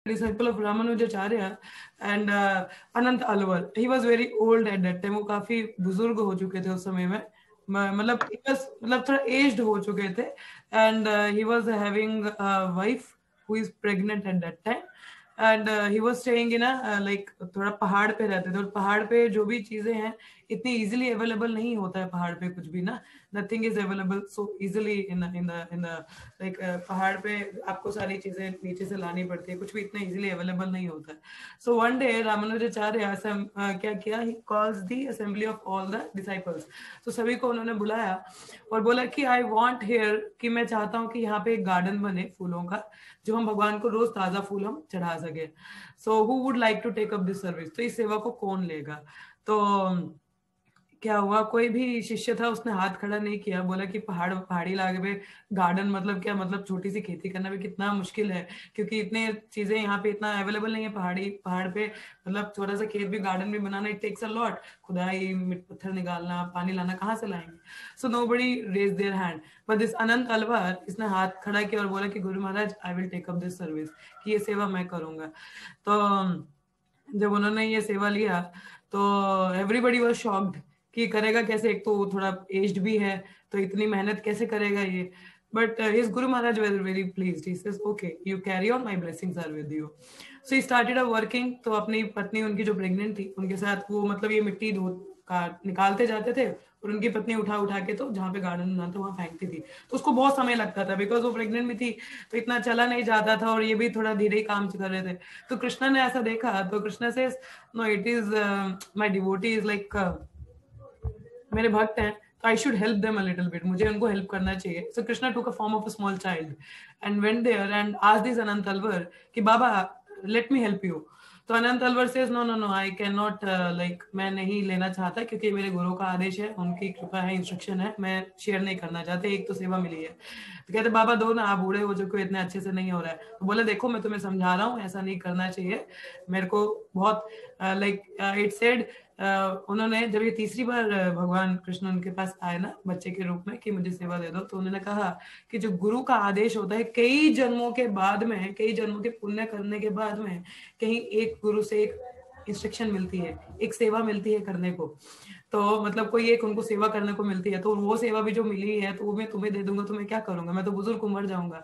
disciple of Ramanujacharya and Anant Alwar. He was very old at that time. वो काफी बुजुर्ग हो चुके थे उस समय में. मतलब मतलब थोड़ा एज्ड हो चुके थे. And he was having a wife who is pregnant at that time. And he was staying in a like थोड़ा पहाड़ पे रहते थे. और पहाड़ पे जो भी चीजें हैं इतनी इजीली अवेलेबल नहीं होता है पहाड़ पे कुछ भी ना. Nothing is available so easily in the like पहाड़ पे आपको सारी चीजें नीचे से लानी पड़ती है. कुछ भी इतना इजीली अवेलेबल नहीं होता है. So one day रामानुजाचार्य क्या किया, he calls the assembly of all the disciples. So सभी को उन्होंने बुलाया और बोला कि I want here कि मैं चाहता हूँ कि यहाँ पे एक गार्डन बने फूलों का, जो हम भगवान को रोज ताजा फूल हम चढ़ा सके. So who would like to take up this service? तो इस सेवा को कौन लेगा? तो क्या हुआ, कोई भी शिष्य था उसने हाथ खड़ा नहीं किया. बोला कि पहाड़ी इलाके पे गार्डन मतलब क्या, मतलब छोटी सी खेती करना भी कितना मुश्किल है, क्योंकि इतने चीजें यहाँ पे इतना अवेलेबल नहीं है. पहाड़ पे मतलब छोटा सा खेत भी, गार्डन भी बनाना, इट टेक्स अ लॉट. खुदाई, पत्थर निकालना, पानी लाना, कहाँ से लाएंगे? So nobody raise their hand. But this Anant Alvar, इसने हाथ खड़ा किया और बोला कि Guru Maharaj, I will take up this service, कि ये सेवा मैं करूंगा. तो जब उन्होंने ये सेवा लिया तो एवरीबडी वाज शॉक्ड कि करेगा कैसे. एक तो थोड़ा एज्ड भी है, तो इतनी मेहनत कैसे करेगा ये. But his Guru Maharaj were very pleased. He says okay, you carry on, my blessings are with you. So he started a working. तो अपनी पत्नी उनकी जो प्रेग्नेंट थी उनके साथ वो मतलब ये मिट्टी निकालते जाते थे और उनकी पत्नी उठा उठा के तो जहाँ पे गार्डन बना था वहां फेंकती थी. तो उसको बहुत समय लगता था बिकॉज वो प्रेग्नेंट भी थी, तो इतना चला नहीं जाता था और ये भी थोड़ा धीरे ही काम कर रहे थे. तो कृष्णा ने ऐसा देखा तो कृष्णा से no, it is my devotee is like, मेरे भक्त हैं तो I should help them a little bit, मुझे उनको हेल्प करना चाहिए. So Krishna took a form of a small child and went there and asked this Anant Alvar कि बाबा लेट मी हेल्प यू. तो Anant Alvar says no no no, I can not, like मैं नहीं लेना चाहता क्योंकि मेरे गुरु का आदेश है, उनकी कृपा है, इंस्ट्रक्शन है, मैं शेयर नहीं करना चाहते, एक तो सेवा मिली है. तो कहते बाबा दो ना, आप बूढ़े हो चुके, इतने अच्छे से नहीं हो रहा है. तो बोले देखो मैं तुम्हें समझा रहा हूँ, ऐसा नहीं करना चाहिए. मेरे को बहुत लाइक इट सेड, उन्होंने जब ये तीसरी बार भगवान कृष्ण उनके पास आए ना बच्चे के रूप में कि मुझे सेवा दे दो, तो उन्होंने कहा कि जो गुरु का आदेश होता है, कई जन्मों के बाद में, कई जन्मों के पुण्य करने के बाद में कहीं एक गुरु से एक इंस्ट्रक्शन मिलती है, एक सेवा मिलती है करने को. तो मतलब कोई एक उनको सेवा करने को मिलती है, तो वो सेवा भी जो मिली है तो वो मैं तुम्हें दे दूंगा. तो मैं क्या करूंगा, मैं तो बुजुर्ग मर जाऊंगा.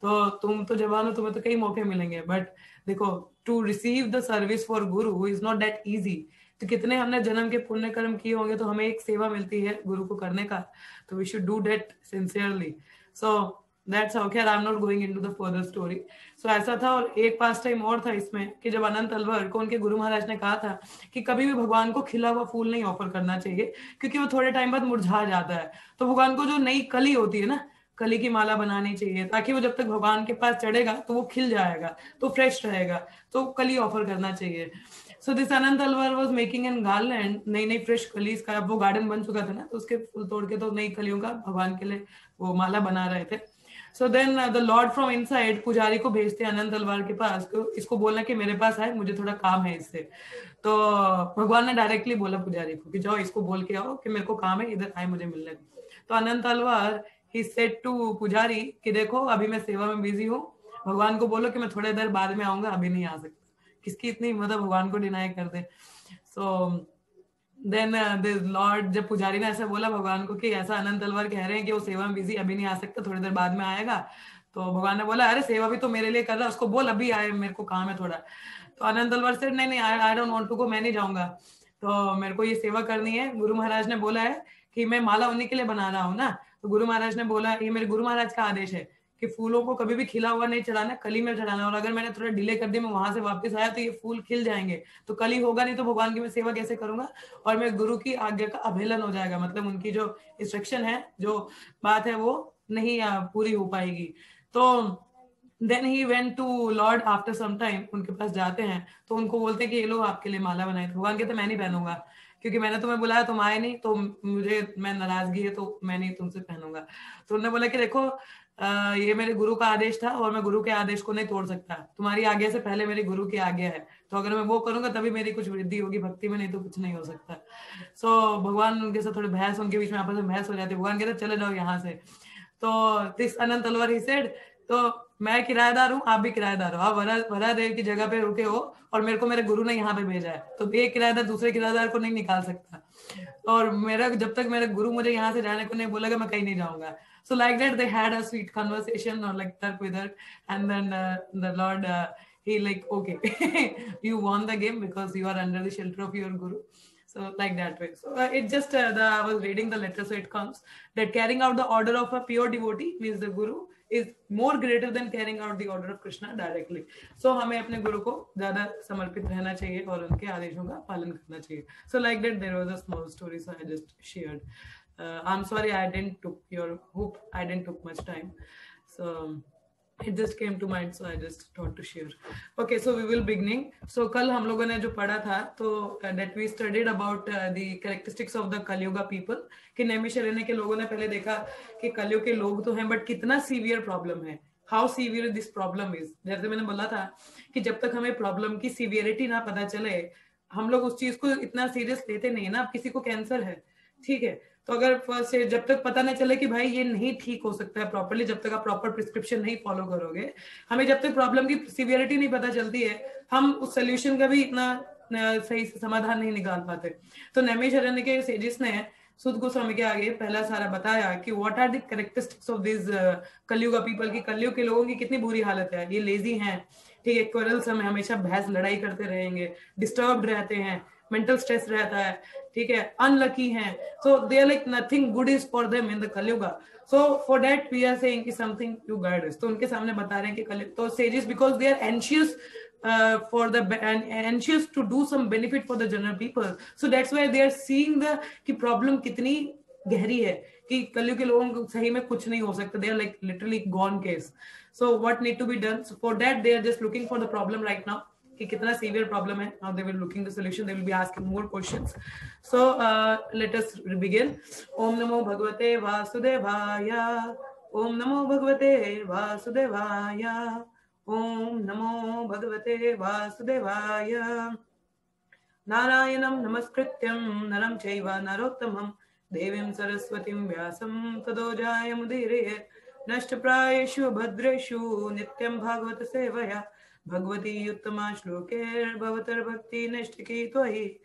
तो तुम तो जवान हो, तुम्हें तो कई मौके मिलेंगे. बट देखो, to receive the service for guru is not that easy. तो कितने हमने जन्म के पुण्य कर्म किए होंगे तो हमें एक सेवा मिलती है गुरु को करने का, तो we should do that sincerely. So that's how. I am not going into the further story. सो ऐसा था. और एक पास टाइम और था इसमें कि जब अनंत अलवर को उनके गुरु महाराज ने कहा था कि कभी भी भगवान को खिला हुआ फूल नहीं ऑफर करना चाहिए, क्योंकि वो थोड़े टाइम बाद मुरझा जाता है. तो भगवान को जो नई कली होती है ना, कली की माला बनानी चाहिए, ताकि वो जब तक भगवान के पास चढ़ेगा तो वो खिल जाएगा, तो फ्रेश रहेगा. तो कली ऑफर करना चाहिए. So this Anant Alwar was making an garland, नई नई फ्रेश कलीज का. अब वो गार्डन बन चुका था ना, तो उसके फूल तोड़ के तो नई कलियों का भगवान के लिए वो माला बना रहे थे. So then the lord from inside पुजारी को भेजते अनंत अलवर के पास, इसको बोलना कि मेरे पास आए, मुझे थोड़ा काम है इससे. तो भगवान ने डायरेक्टली बोला पुजारी को कि जाओ इसको बोल के आओ कि मेरे को काम है, इधर आए मुझे मिलने. तो Anant Alwar he said to पुजारी कि देखो अभी मैं सेवा में बिजी हूँ, भगवान को बोलो कि मैं थोड़ी देर बाद में आऊंगा, अभी नहीं आ सकता. किसकी इतनी हिम्मत है भगवान को डिनाई कर दे. सो देन दिस लॉर्ड, जब पुजारी ने ऐसा बोला भगवान को कि ऐसा अनंत अलवर कह रहे हैं कि वो सेवा में बिजी, अभी नहीं आ सकता, थोड़ी देर बाद में आएगा. तो भगवान ने बोला अरे सेवा भी तो मेरे लिए कर रहा है, उसको बोल अभी आए, मेरे को काम है थोड़ा. तो अनंत अलवर से नहीं नहीं, I don't want to go, मैं नहीं जाऊंगा, तो मेरे को ये सेवा करनी है. गुरु महाराज ने बोला है कि मैं माला उन्हीं के लिए बना रहा हूँ ना. तो गुरु महाराज ने बोला, ये मेरे गुरु महाराज का आदेश है कि फूलों को कभी भी खिला हुआ नहीं चढ़ाना, कली में चढ़ाना. और अगर मैंने थोड़ा डिले कर दिया, मैं वहां से वापस आया तो ये फूल खिल जाएंगे, तो कली होगा नहीं, तो भगवान की मैं सेवा कैसे करूंगा, और मैं गुरु की आज्ञा का अवहेलन हो जाएगा, मतलब उनकी जो इंस्ट्रक्शन है, जो बात है, वो नहीं पूरी हो पाएगी. तो then he went to lord after some time. उनके पास जाते हैं तो उनको बोलते हैं कि ये लो आपके लिए माला बनाई. तो भगवान कहते मैं नहीं पहनूंगा, क्योंकि मैंने तुम्हें बुलाया, तुम आए नहीं, तो मुझे मैं नाराजगी है, तो मैं नहीं तुमसे पहनूंगा. तो उन्होंने बोला कि देखो ये मेरे गुरु का आदेश था और मैं गुरु के आदेश को नहीं तोड़ सकता. तुम्हारी आज्ञा से पहले मेरी गुरु की आज्ञा है, तो अगर मैं वो करूंगा तभी मेरी कुछ वृद्धि होगी भक्ति में, नहीं तो कुछ नहीं हो सकता. सो भगवान उनके साथ थोड़ी बहस, उनके बीच में आपस में बहस हो जाती है. भगवान कहते चले जाओ यहाँ से. तो this Anant Alwar he said तो मैं किराएदार हूँ, आप भी किराएदार हो, आप वरा देव की जगह पे रुके हो और मेरे को मेरे गुरु ने यहाँ पे भेजा है, तो एक किराएदार दूसरे किराएदार को नहीं निकाल सकता, और मेरा जब तक मेरे गुरु मुझे यहाँ से जाने को नहीं बोलेगा मैं कहीं नहीं जाऊंगा. So like that they had a sweet conversation or like that with her, and then the Lord he like, okay, you won the game because you are under the shelter of your guru. So like that way. So it just I was reading the letter, so it comes that carrying out the order of a pure devotee means the guru is more greater than carrying out the order of Krishna directly. So हमें अपने गुरु को ज़्यादा समर्पित रहना चाहिए और उनके आदेशों का पालन करना चाहिए. So like that there was a small story, so I just shared. I'm sorry I didn't took much time. So it just came to mind, so I just thought to share. Okay, so we will beginning. So कल हम लोगों ने जो पढ़ा था, तो that we studied about the characteristics of the Kalyuga people, कि नैमिषारण्य के लोगों ने पहले देखा कि कलयुग के लोग तो हैं, बट कितना सीवियर प्रॉब्लम है, how severe this problem is. जैसे मैंने बोला था कि जब तक हमें प्रॉब्लम की सीवियरिटी ना पता चले, हम लोग उस चीज को इतना सीरियस लेते नहीं ना. अब किसी को कैंसर है, ठीक है, तो अगर फर्स्ट जब तक पता नहीं चले कि भाई ये नहीं ठीक हो सकता है प्रॉपरली, जब तक आप प्रॉपर प्रिस्क्रिप्शन नहीं फॉलो करोगे, हमें जब तक प्रॉब्लम की सीवियरिटी नहीं पता चलती है, हम उस सोल्यूशन का भी इतना सही समाधान नहीं निकाल पाते. तो नैमिषारण्य के सेजिस ने सुद गोस्वामी के आगे पहला सारा बताया कि what are the characteristics of this Kalyug people, की कलयुग के लोगों की कितनी बुरी हालत है. ये लेजी हैं, ठीक है, क्वेरल्सम है, हमेशा बहस लड़ाई करते रहेंगे, डिस्टर्ब्ड रहते हैं, मेंटल स्ट्रेस रहता है, ठीक है, अनलकी हैं, so they are like nothing good is for them in the Kaliyuga. So for that we are saying कि समथिंग टू गाइड अस. तो उनके सामने बता रहे हैं कि कलयुग तो sages because they are anxious for the anxious to do some benefit for the general people, so that's why they are seeing the कि problem कितनी गहरी है, कि कलयुग के लोगों को सही में कुछ नहीं हो सकता. they are like literally gone case. So what need to be done? So for that they are just looking for the problem right now, कि कितना severe problem है. Now they will looking the solution, they will be asking more questions. So let us begin. Om Namo Bhagavate Vasudevaya. Om Namo Bhagavate Vasudevaya. Om Namo Bhagavate Vasudevaya. Narayanam Namaskrityam Naram Chaiva Narottamam Devim Saraswatim Vyasam Tado Jayamudire Nashtaprayeshu Bhadreshu Nityam Bhagavata Sevaya Bhagavati Uttama Shloker Bhavatar Bhakti Nishtaki Tvahi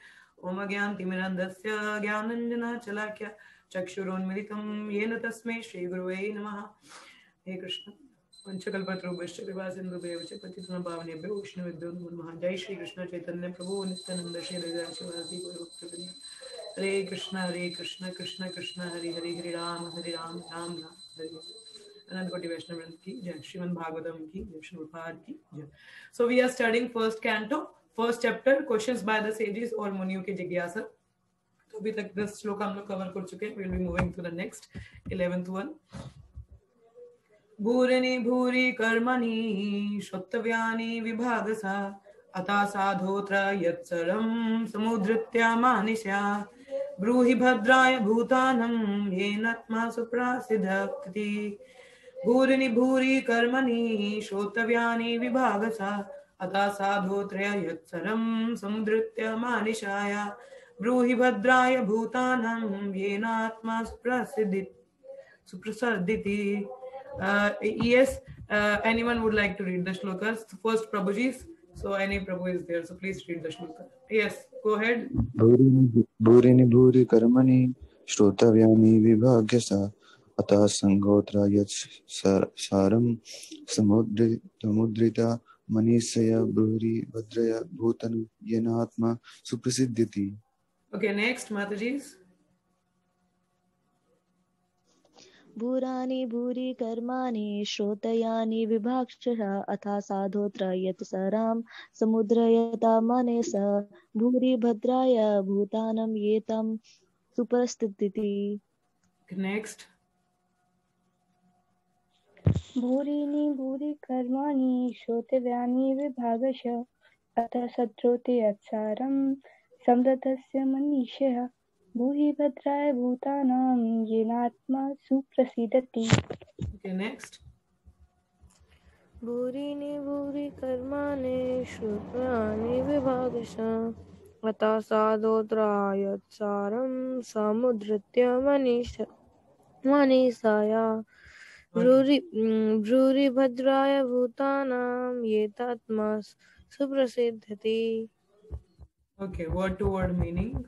Om Agyanti Mirandasya Gyananjana Chalakya Chakshurunmilitam Yena Tasme Shri Guruvai Namaha. Hey Krishna. पंचकल्पतरुभ्यश्च कृपासिन्धुभ्यः च पतितानां पावनेभ्यो वैष्णवेभ्यो नमो नमः. जय श्री कृष्ण चैतन्य प्रभु नित्यानंद श्री हरिदास शिवाजी गौरभक्तवृंद. हरे कृष्ण कृष्ण कृष्ण हरे हरे, हरे राम राम राम हरे हरे. अनंत कोटि वैष्णव वृंद की जय. श्रीमद् भागवतम की जय. श्री प्रभुपाद की जय. So we are studying first canto, first chapter, questions by the sages और मुनियों के जिज्ञासा. तो अभी तक 10 श्लोक हम लोग कवर कर चुके हैं. We will be moving to the next 11th one. भूरिनि भूरि कर्मणि श्रोतव्यानि विभागसा अथा साधोत्र यत्सरं समुद्धृत्य मानिष्या ब्रूहि भद्राय भूतानं येनात्मा सुप्रासिद्धक्ति. भूरिनि भूरि कर्मणि श्रोतव्यानि विभागसा अथा साधोत्र यत्सरं समुद्धृत्य मानिषाय ब्रूहि भद्राय भूतानं येनात्मा सुप्रसिद्धिति. Yes, anyone would like to read the shlokas? First Prabhuji's. So any Prabhu is there, so please read the shloka. Yes, go ahead. Bhurini bhuri karmani shrotavyani vibhagyasa atah sangotra yat saram samudrita manisaya bhuri bhadraya bhutanu yenatma suprasiddhiti. Okay, next Mataji's. भूरानि भूरि कर्माणि श्रोतयानि विभाक्षः अथा साधोत्र यत्सरां समुद्रयता मनेस भूरि भद्राय भूतानं येतं सुप्रस्थितिः. Next. भूरिनि भूरि कर्माणि श्रोतव्यानि विभागशः अतः सत्रोते यत्सारं समृतस्य मनीषः भूहि भद्राय भूतानां येनात्मा सुप्रसिद्धति. Okay, next. भूरिनि भूरि कर्माणि श्रोतव्यानि विभागशः अतः साधोत्र यत्सारं समुद्धृत्य मनीषाय ब्रूरि भद्राय भूतानां येतात्मा सुप्रसिद्धति. Okay, word to word meaning.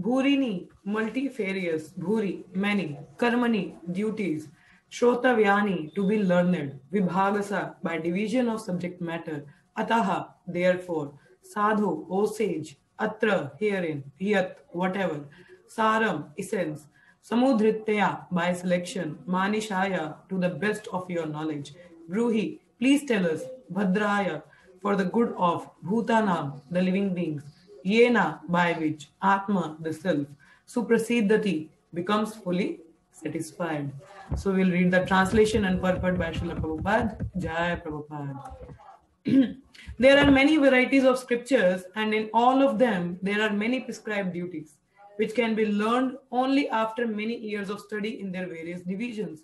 Bhurini, multifarious. Bhuri, many. Karmani, duties. Shrotavyani, to be learned. Vibhagasa, by division of subject matter. Ataha, therefore. Sadhu, O sage. Atra, herein. Yat, whatever. Saram, essence. Samudritya, by selection. Manishaya, to the best of your knowledge. Bruhi, please tell us. Bhadraya, for the good of. Bhutanam, the living beings. Yena, by which. Atma, the self. Suprasiddhati, becomes fully satisfied. So we'll read the translation and purport by Srila Prabhupada. Jai Prabhupada. There are many varieties of scriptures, and in all of them there are many prescribed duties, which can be learned only after many years of study in their various divisions.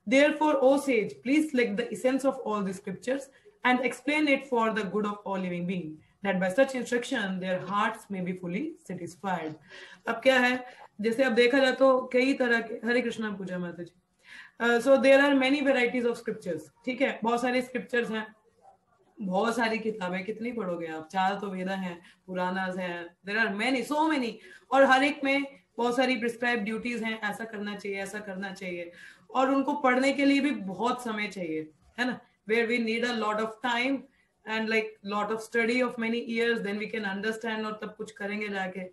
Therefore, O sage, please select the essence of all the scriptures and explain it for the good of all living beings, that by such instruction their hearts may be fully satisfied. अब क्या है, जैसे अब देखा जाए तो कई तरह के, हरे कृष्णा पूजा माता जी, so there are many varieties of scriptures. ठीक है, बहुत सारे scriptures हैं, बहुत सारी किताबें, कितनी पढ़ोगे आप, 4 तो वेदा हैं, पुराणास हैं, there are many, so many, और हर एक में बहुत सारी प्रिस्क्राइब ड्यूटीज हैं, ऐसा करना चाहिए, ऐसा करना चाहिए, और उनको पढ़ने के लिए भी बहुत समय चाहिए, है ना, where we need a lot of time and like lot of study of many years, then we can understand, और तब कुछ करेंगे जाके.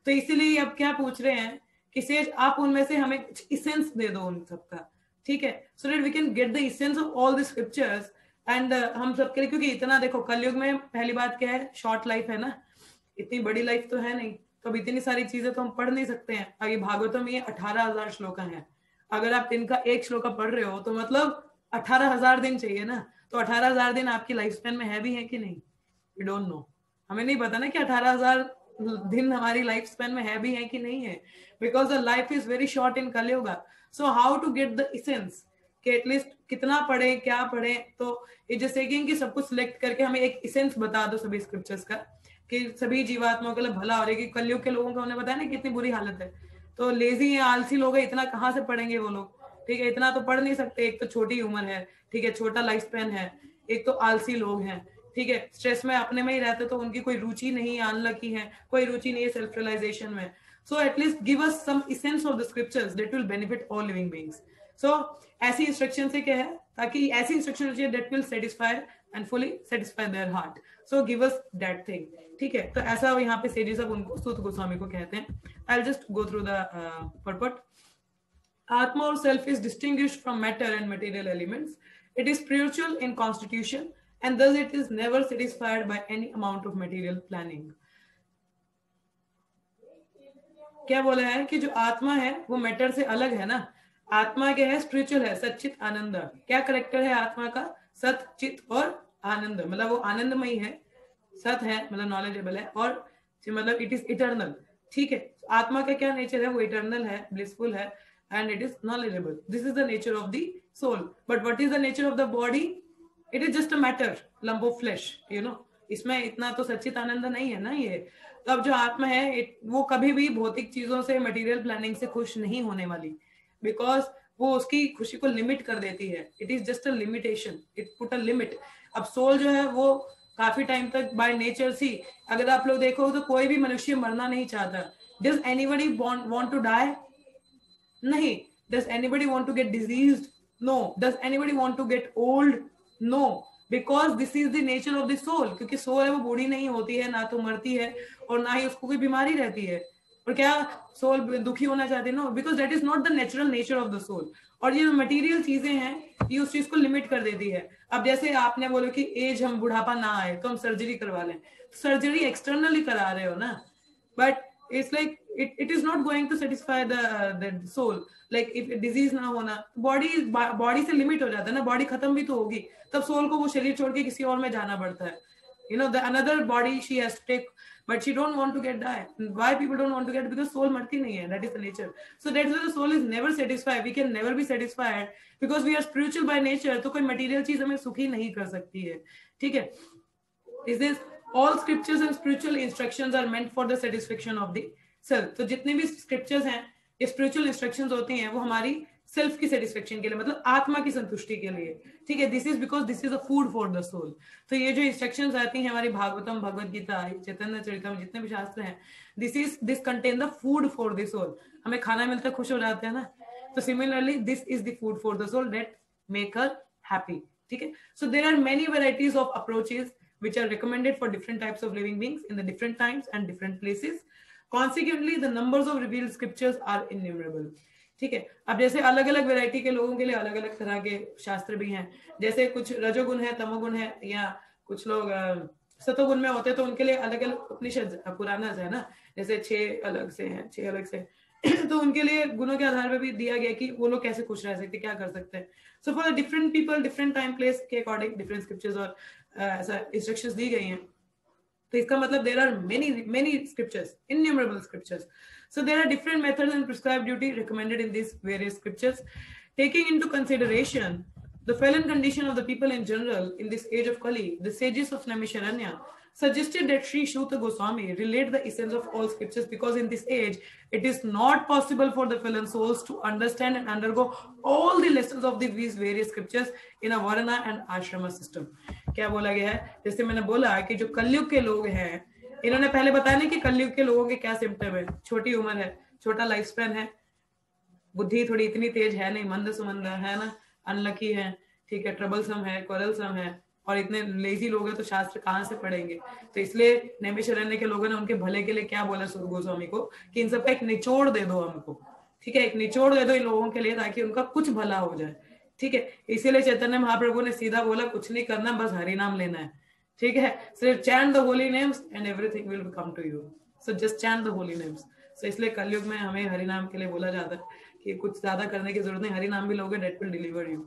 तो इसीलिए अब क्या पूछ रहे हैं कि सेज आप उनमें से हमें कुछ इसेंस दे दो उन सबका, ठीक है, so that we can get the essence of all the scriptures. And हम सबके लिए, क्योंकि इतना देखो कलयुग में पहली बात क्या है, शॉर्ट लाइफ है ना, इतनी बड़ी लाइफ तो है नहीं, तो अब इतनी सारी चीजें तो हम पढ़ नहीं सकते हैं. अभी भागवतम में 18,000 श्लोका हैं, अगर आप इनका एक श्लोका पढ़ रहे हो तो मतलब 18,000 दिन चाहिए ना, तो 18,000 दिन आपकी लाइफ स्पेन में है भी है कि नहीं, वी डोंट नो, हमें नहीं पता ना कि 18,000 दिन हमारी लाइफ स्पेन में है भी है कि नहीं है, because the life is very short in Kalyuga. So how to get the essence कि एटलीस्ट कितना पढ़े, क्या पढ़े, तो ये जैसे कि सब कुछ सिलेक्ट करके हमें एक इसेंस बता दो सभी स्क्रिप्चर्स का, कि सभी जीवात्माओं के लिए भला हो रहा है. कि कलयुग के लोगों का उन्हें बताया ना कितनी बुरी हालत है, तो लेजी है, आलसी लोग है, इतना कहाँ से पढ़ेंगे वो लोग, ठीक है, इतना तो पढ़ नहीं सकते, एक तो छोटी उम्र है, ठीक है, छोटा लाइफ स्पेन है, एक तो आलसी लोग हैं, ठीक है, स्ट्रेस में अपने में ही रहते, तो उनकी कोई रुचि नहीं, अनलकी है, कोई रुचि नहीं है सेल्फ रियलाइजेशन में. So at least give us some essence of the scriptures that will benefit all living beings. So ऐसी इंस्ट्रक्शन से क्या है, ताकि ऐसी इंस्ट्रक्शन चाहिए that will satisfy and fully satisfy their heart. So give us that thing, ठीक है. तो ऐसा यहाँ पे सेजी सब उनको सूत गोस्वामी को कहते हैं. I will just go through the purport. Atma or self is distinguished from matter and material elements. It is spiritual in constitution and thus it is never satisfied by any amount of material planning. क्या बोला है कि जो आत्मा है वो matter से अलग है ना, आत्मा क्या है, स्पिरिचुअल है, सच्चित आनंद. क्या करेक्टर है आत्मा का, सत चित और आनंद, मतलब वो आनंदमयी है, सत है मतलब नॉलेजेबल है, और मतलब इट इज इटर्नल, ठीक है. आत्मा का क्या नेचर है, वो इटर्नल है, ब्लिसफुल है, and it is knowledgeable. This is the nature of the soul. But what is the nature of the body? It is just a matter, lump of flesh, you know. इसमें इतना तो सच्चित आनंद नहीं है ना ये. तो अब जो आत्मा है वो कभी भी भौतिक चीजों से, मटेरियल प्लानिंग से खुश नहीं होने वाली, बिकॉज वो उसकी खुशी को लिमिट कर देती है. It is just a limitation, it put a limit. अब सोल जो है वो काफी टाइम तक बाय नेचर सी, अगर आप लोग देखो तो कोई भी मनुष्य मरना नहीं चाहता. Does anybody want to die? नहीं. Does anybody want to get diseased? No. Does anybody want to get old? No. Because this is the nature of the soul. क्योंकि सोल है वो बूढ़ी नहीं होती है, ना तो मरती है और ना ही उसको कोई बीमारी रहती है. और क्या सोल दुखी होना चाहती है? No, because that is not the natural nature of the soul. और ये मटेरियल चीजें हैं ये उस चीज को लिमिट कर देती है. अब जैसे आपने बोलो कि एज, हम बुढ़ापा ना आए तो हम सर्जरी करवा लें, सर्जरी एक्सटर्नली करा रहे हो ना, but it's like it is not going to satisfy the soul. like if disease ना होना, body से limit हो जाता है ना, body खत्म भी तो होगी, तब soul को वो शरीर छोड़ के किसी और में जाना पड़ता है. you know, the another body she has to take, but she don't want to get die. Why people don't want to get? Because soul मरती नहीं है, that is the nature. So that's why the soul is never satisfied. We can never be satisfied because we are spiritual by nature. तो कोई material चीज हमें सुखी नहीं कर सकती है, ठीक है. Is this all scriptures and spiritual instructions are meant for the satisfaction of the self. तो जितने भी scriptures हैं, ये spiritual instructions होती हैं, वो हमारी सेल्फ की सेटिस्फेक्शन के लिए, मतलब आत्मा की संतुष्टि के लिए, ठीक है। This is because this is a food for the soul. तो ये जो इंस्ट्रक्शंस आती हैं हमारी भागवतम, भगवत गीता, चैतन्य चरितम, जितने भी शास्त्र हैं, this contain the food for the soul. हमें खाना मिलता है, खुश हो जाते हैं ना, तो similarly this is the food for the soul that make her happy, ठीक है। So there are many varieties of approaches which are recommended for different types of living beings in the different times and different places. Consequently, the numbers of revealed scriptures are innumerable. ठीक है। अब जैसे अलग अलग variety के लोगों के लिए अलग अलग तरह के शास्त्र भी हैं, जैसे कुछ रजोगुण है, तमोगुण है, या कुछ लोग सतोगुण में होते हैं, तो उनके लिए अलग अलग उपनिषद पुराना है ना, जैसे 6 अलग से हैं, 6 अलग से तो उनके लिए गुणों के आधार पर भी दिया गया कि वो लोग कैसे खुश रह सकते, क्या कर सकते हैं। So for different people different time place के अकॉर्डिंग डिफरेंट स्क्रिप्चर्स और ऐसा इंस्ट्रक्शंस दी गई हैं। तो इसका मतलब there are many scriptures, innumerable scriptures. So there are different methods and prescribed duty recommended in these various scriptures. Taking into consideration the fallen condition of the people in general in this age of Kali, the sages of Naimisharanya suggested that Sri Shuta Goswami relate the essence of all scriptures, because in this age it is not possible for the fallen souls to understand and undergo all the lessons of these various scriptures in a varna and ashrama system. क्या बोला गया है, जैसे मैंने बोला कि जो कलयुग के लोग हैं, इन्होंने पहले बताया नहीं कि कलयुग के लोगों के क्या सिम्टम है, छोटी उम्र है, छोटा लाइफ स्पैन है, बुद्धि थोड़ी इतनी तेज है नहीं, मंद सुमंद है ना, अनलकी है, ठीक है, ट्रबलसम है, क्वारलसम है, और इतने लेजी लोग हैं तो शास्त्र कहाँ से पढ़ेंगे। तो इसलिए नैमिषारण्य के लोगों ने उनके भले के लिए क्या बोला सूत गोस्वामी को कि इन सबका एक निचोड़ दे दो हमको, ठीक है, एक निचोड़ दे दो इन लोगों के लिए ताकि उनका कुछ भला हो जाए, ठीक है। इसीलिए चैतन्य महाप्रभु ने सीधा बोला कुछ नहीं करना, बस हरि नाम लेना है, ठीक है। सिर्फ chant the holy names and everything will come to you, so just chant the holy names. So इसलिए कलयुग में हमें हरि नाम के लिए बोला जाता है कि कुछ ज्यादा करने की जरूरत नहीं, हरि नाम भी लोगे that will deliver you.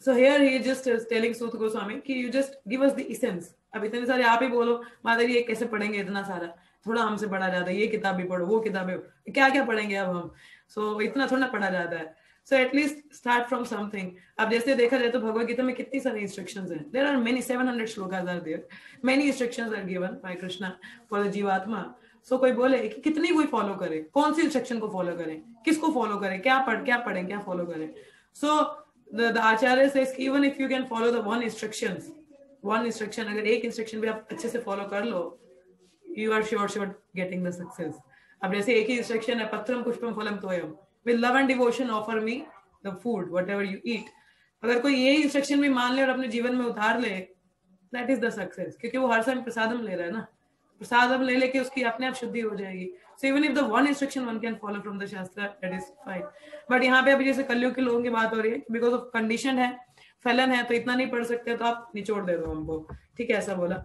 So here he is just telling Sut Goswami कि you just give us the essence। अब इतने सारे आप ही बोलो माता जी ये कैसे पढ़ेंगे इतना सारा, थोड़ा हमसे पढ़ा जाता है, ये किताब भी पढ़ो, वो किताबें, क्या क्या पढ़ेंगे अब हम, so इतना थोड़ा पढ़ा जाता है। So at least start from something। अब जैसे देखा जाए तो भगवत गीता में कितनी सारी इंस्ट्रक्शंस हैं, there are many 700 shlokas are there, many instructions are given by Krishna for the जीवात्मा। So कोई बोले कि कितनी कोई फॉलो करे, कौन सी इंस्ट्रक्शन को फॉलो करें, किसको फॉलो करें, क्या पढ़ें, क्या फॉलो करें। So the Acharya says even if you can follow the one instruction, अगर एक इंस्ट्रक्शन भी आप अच्छे से फॉलो कर लो, you are sure getting the success। अब जैसे एक ही इंस्ट्रक्शन है, पत्रम पुष्पम फलम तोयम, with love and devotion offer me the food whatever you eat। अगर कोई यही इंस्ट्रक्शन भी मान ले और अपने जीवन में उतार ले, that is the success, क्योंकि वो हर समय प्रसादम ले रहा है ना, प्रसादम ले लेके उसकी अपने आप शुद्धि हो जाएगी। So even if the one instruction one can follow from the shastra, that is fine। But यहाँ पे अभी जैसे कलयुग के लोगों की बात हो रही है, because of condition है, फलन है, तो इतना नहीं पढ़ सकते, तो आप निचोड़ दे दो हमको, ठीक है, ऐसा बोला।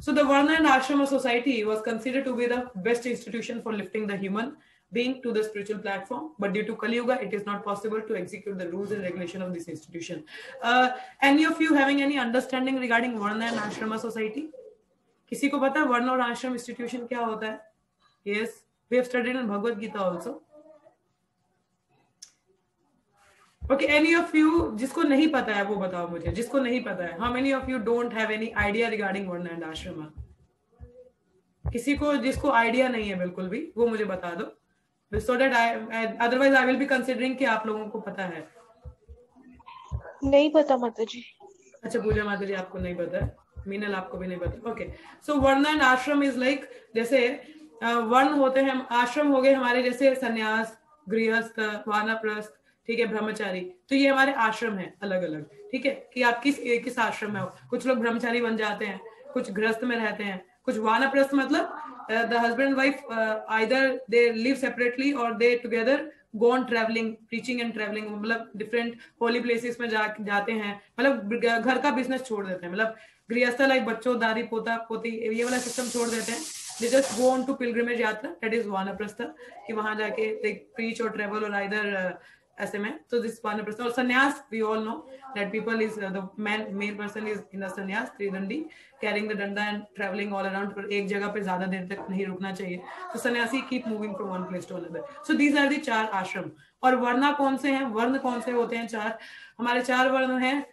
So the Varna and Ashrama society was considered to be the best institution for lifting the human being to the spiritual platform, but due to Kali Yuga, it is not possible to execute the rules and regulation of this institution। Any of you having any understanding regarding Varna and Ashrama society? किसी को पता है वर्ण और आश्रम institution क्या होता है? Yes, we have studied in Bhagavad Gita also। Okay, any of you जिसको नहीं पता है वो बताओ मुझे, जिसको नहीं पता है। How many of you don't have any idea regarding Varna and Ashrama? किसी को जिसको आइडिया नहीं है बिल्कुल भी, वो मुझे बता दो, so that otherwise I will be considering कि आप लोगों को पता है। नहीं पता माता जी। अच्छा पूजा माता जी आपको नहीं पता है, मीनल आपको भी नहीं पता। ओके, सो वर्ण एंड आश्रम इज लाइक, जैसे वर्ण होते हैं, आश्रम हो गए हमारे जैसे सन्यास, गृहस्थ, वानप्रस्थ, ठीक है, ब्रह्मचारी, तो ये हमारे आश्रम है अलग अलग, ठीक है, कि आप किस आश्रम में हो। कुछ लोग ब्रह्मचारी बन जाते हैं, कुछ गृहस्थ में रहते हैं, कुछ वानप्रस्थ मतलब the husband wife either they live separately और they together go on traveling, preaching and traveling, मतलब different holy places में जाते हैं, मतलब घर का बिजनेस छोड़ देते हैं, मतलब गृहस्थ लाइक बच्चों, दादी, पोता, पोती, ये वाला सिस्टम छोड़ देते हैं। They just go on to pilgrimage यात्रा, that is वानप्रस्थ, कि वहां जाके they preach or travel और either ऐसे में, तो this वानप्रस्थ। और संन्यास, we all know that people is the male person is in a संन्यास, त्रिदंडी, carrying the danda and traveling all around, पर एक जगह पे ज्यादा देर तक नहीं रुकना चाहिए, तो सन्यासी keep moving from one place to another। So these are the 4 आश्रम। और वर्णा कौन से हैं, वर्ण कौन से होते हैं? 4 हमारे 4 वर्ण हैं,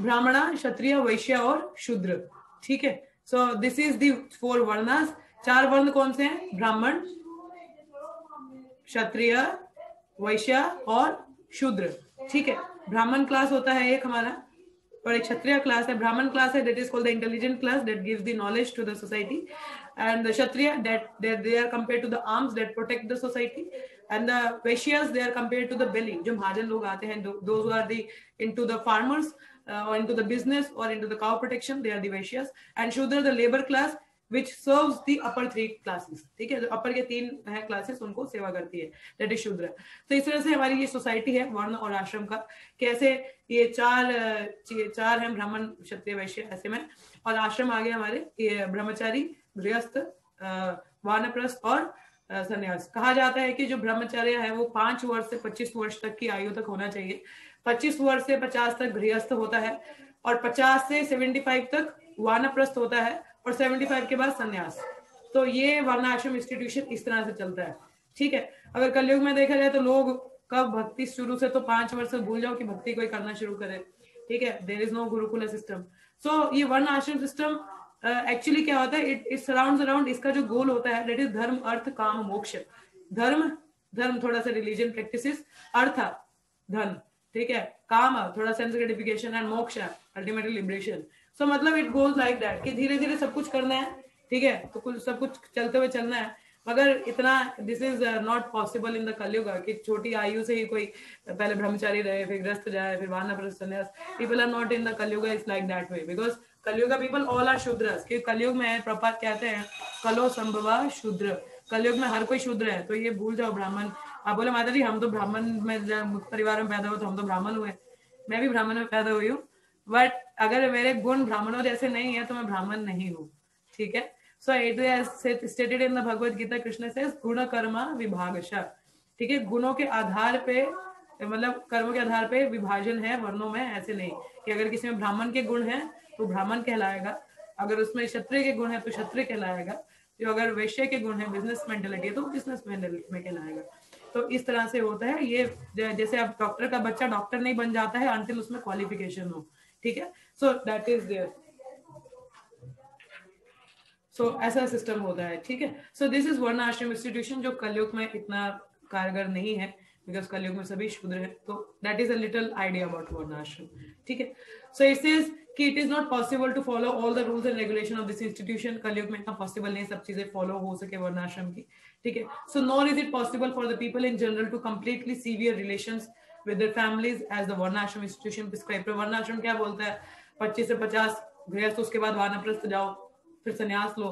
ब्राह्मणा, क्षत्रिय, वैश्य और शूद्र, ठीक है। So this is the 4 varnas. 4 वर्ण कौन से हैं? ब्राह्मण, क्षत्रिय, वैश्य और शूद्र, ठीक है। ब्राह्मण क्लास होता है एक हमारा, और एक क्षत्रिय क्लास है, ब्राह्मण क्लास है, that is called the intelligent class that gives the knowledge to the society, and the kshatriya that they are compared to the arms that protect the society, and the vaishyas they are compared to the belly, जो महाजन लोग आते हैं, those who are the into the farmers or into the business or into the cow protection, they are the vaishyas, and shudra the labor class which serves the upper 3 classes, ठीक है। जो अपर के 3 है classes उनको सेवा करती है, that is शूद्र। तो इस तरह से हमारी ये सोसाइटी है वर्ण और आश्रम का, कैसे ये चार हैं, ब्राह्मण, क्षत्रिय, वैश्य, ऐसे में, और आश्रम आगे हमारे ये ब्रह्मचारी, गृहस्थ, वानप्रस्थ और संन्यास। कहा जाता है कि जो ब्रह्मचर्य है वो 5 वर्ष से 25 वर्ष तक की आयु तक होना चाहिए, 25 वर्ष से 50 तक गृहस्थ होता है, और 50 से 75 तक वानप्रस्थ होता है, और 75 के बाद संन्यास। तो ये वर्णाश्रम इंस्टीट्यूशन इस तरह से चलता है, ठीक है। अगर कलयुग में देखा जाए तो लोग कब भक्ति शुरू से, तो 5 वर्ष से भूल जाओ कि भक्ति कोई करना शुरू करे, ठीक है। There is no gurukul system. So ये वर्ण आश्रम सिस्टम एक्चुअली क्या होता है, इट सराउंड्स अराउंड, इसका जो गोल होता है दैट इज धर्म, अर्थ, काम, मोक्ष। धर्म थोड़ा सा रिलीजन प्रैक्टिसेस, अर्थ धन, ठीक है, काम थोड़ा सेंस ग्रेटिफिकेशन, एंड मोक्ष अल्टीमेटली लिबरेशन। सो मतलब इट गोज लाइक दैट कि धीरे धीरे सब कुछ करना है, ठीक है, तो कुछ सब कुछ चलते हुए चलना है, मगर इतना this is not possible in the कलयुग कि छोटी आयु से ही कोई पहले ब्रह्मचारी रहे, फिर ग्रस्त जाए, फिर वानप्रस्थ, संन्यास। People are not in the Kalyug is like that way, because Kalyug people all are Shudras, कि कलयुग में प्रपात कहते हैं कलो संभवा शूद्र, कलयुग में हर कोई शूद्र है। तो ये भूल जाओ ब्राह्मण। आप बोले माता जी हम तो ब्राह्मण में परिवार में पैदा हुए तो हम तो ब्राह्मण हुए, मैं भी ब्राह्मण में पैदा हुई हूँ, बट अगर मेरे गुण ब्राह्मणों जैसे नहीं है तो मैं ब्राह्मण नहीं हूँ, ठीक है। So it is stated in the Bhagavad Gita, Krishna से गुण कर्मा विभागशः, ठीक है। गुणों के आधार पे, मतलब कर्मों के आधार पे विभाजन है वर्णों में, ऐसे नहीं कि अगर किसी में ब्राह्मण के गुण है तो ब्राह्मण कहलाएगा, अगर उसमें क्षत्रिय के गुण है तो क्षत्रिय कहलाएगा, जो अगर वैश्य के गुण है, बिजनेस मेंटेलिटी है तो बिजनेस मेंटेलिटी में कहलाएगा। तो इस तरह से होता है ये, जैसे अब डॉक्टर का बच्चा डॉक्टर नहीं बन जाता है अंटिल उसमें क्वालिफिकेशन हो, ठीक है। सो दैट इज देयर, सो ऐसा सिस्टम होता है, ठीक है। सो दिस इज वर्ण आश्रम इंस्टीट्यूशन, जो कलयुग में इतना कारगर नहीं है, बिकॉज कलयुग में सभी शूद्र है। तो that is a little idea about वर्ण आश्रम, ठीक है। सो इट इज कि it is not possible to follow all the rules and regulation of this institution, कलयुग में इतना पॉसिबल नहीं सब चीजें फॉलो हो सके वर्ण आश्रम की, ठीक है। So nor is it possible for the people in general to completely sever relations with their families as the varnashrama institution prescribe. वर्णाश्रम क्या बोलता है, 25 से 50 गृहस्थ, उसके बाद वानप्रस्थ जाओ, फिर संन्यास लो।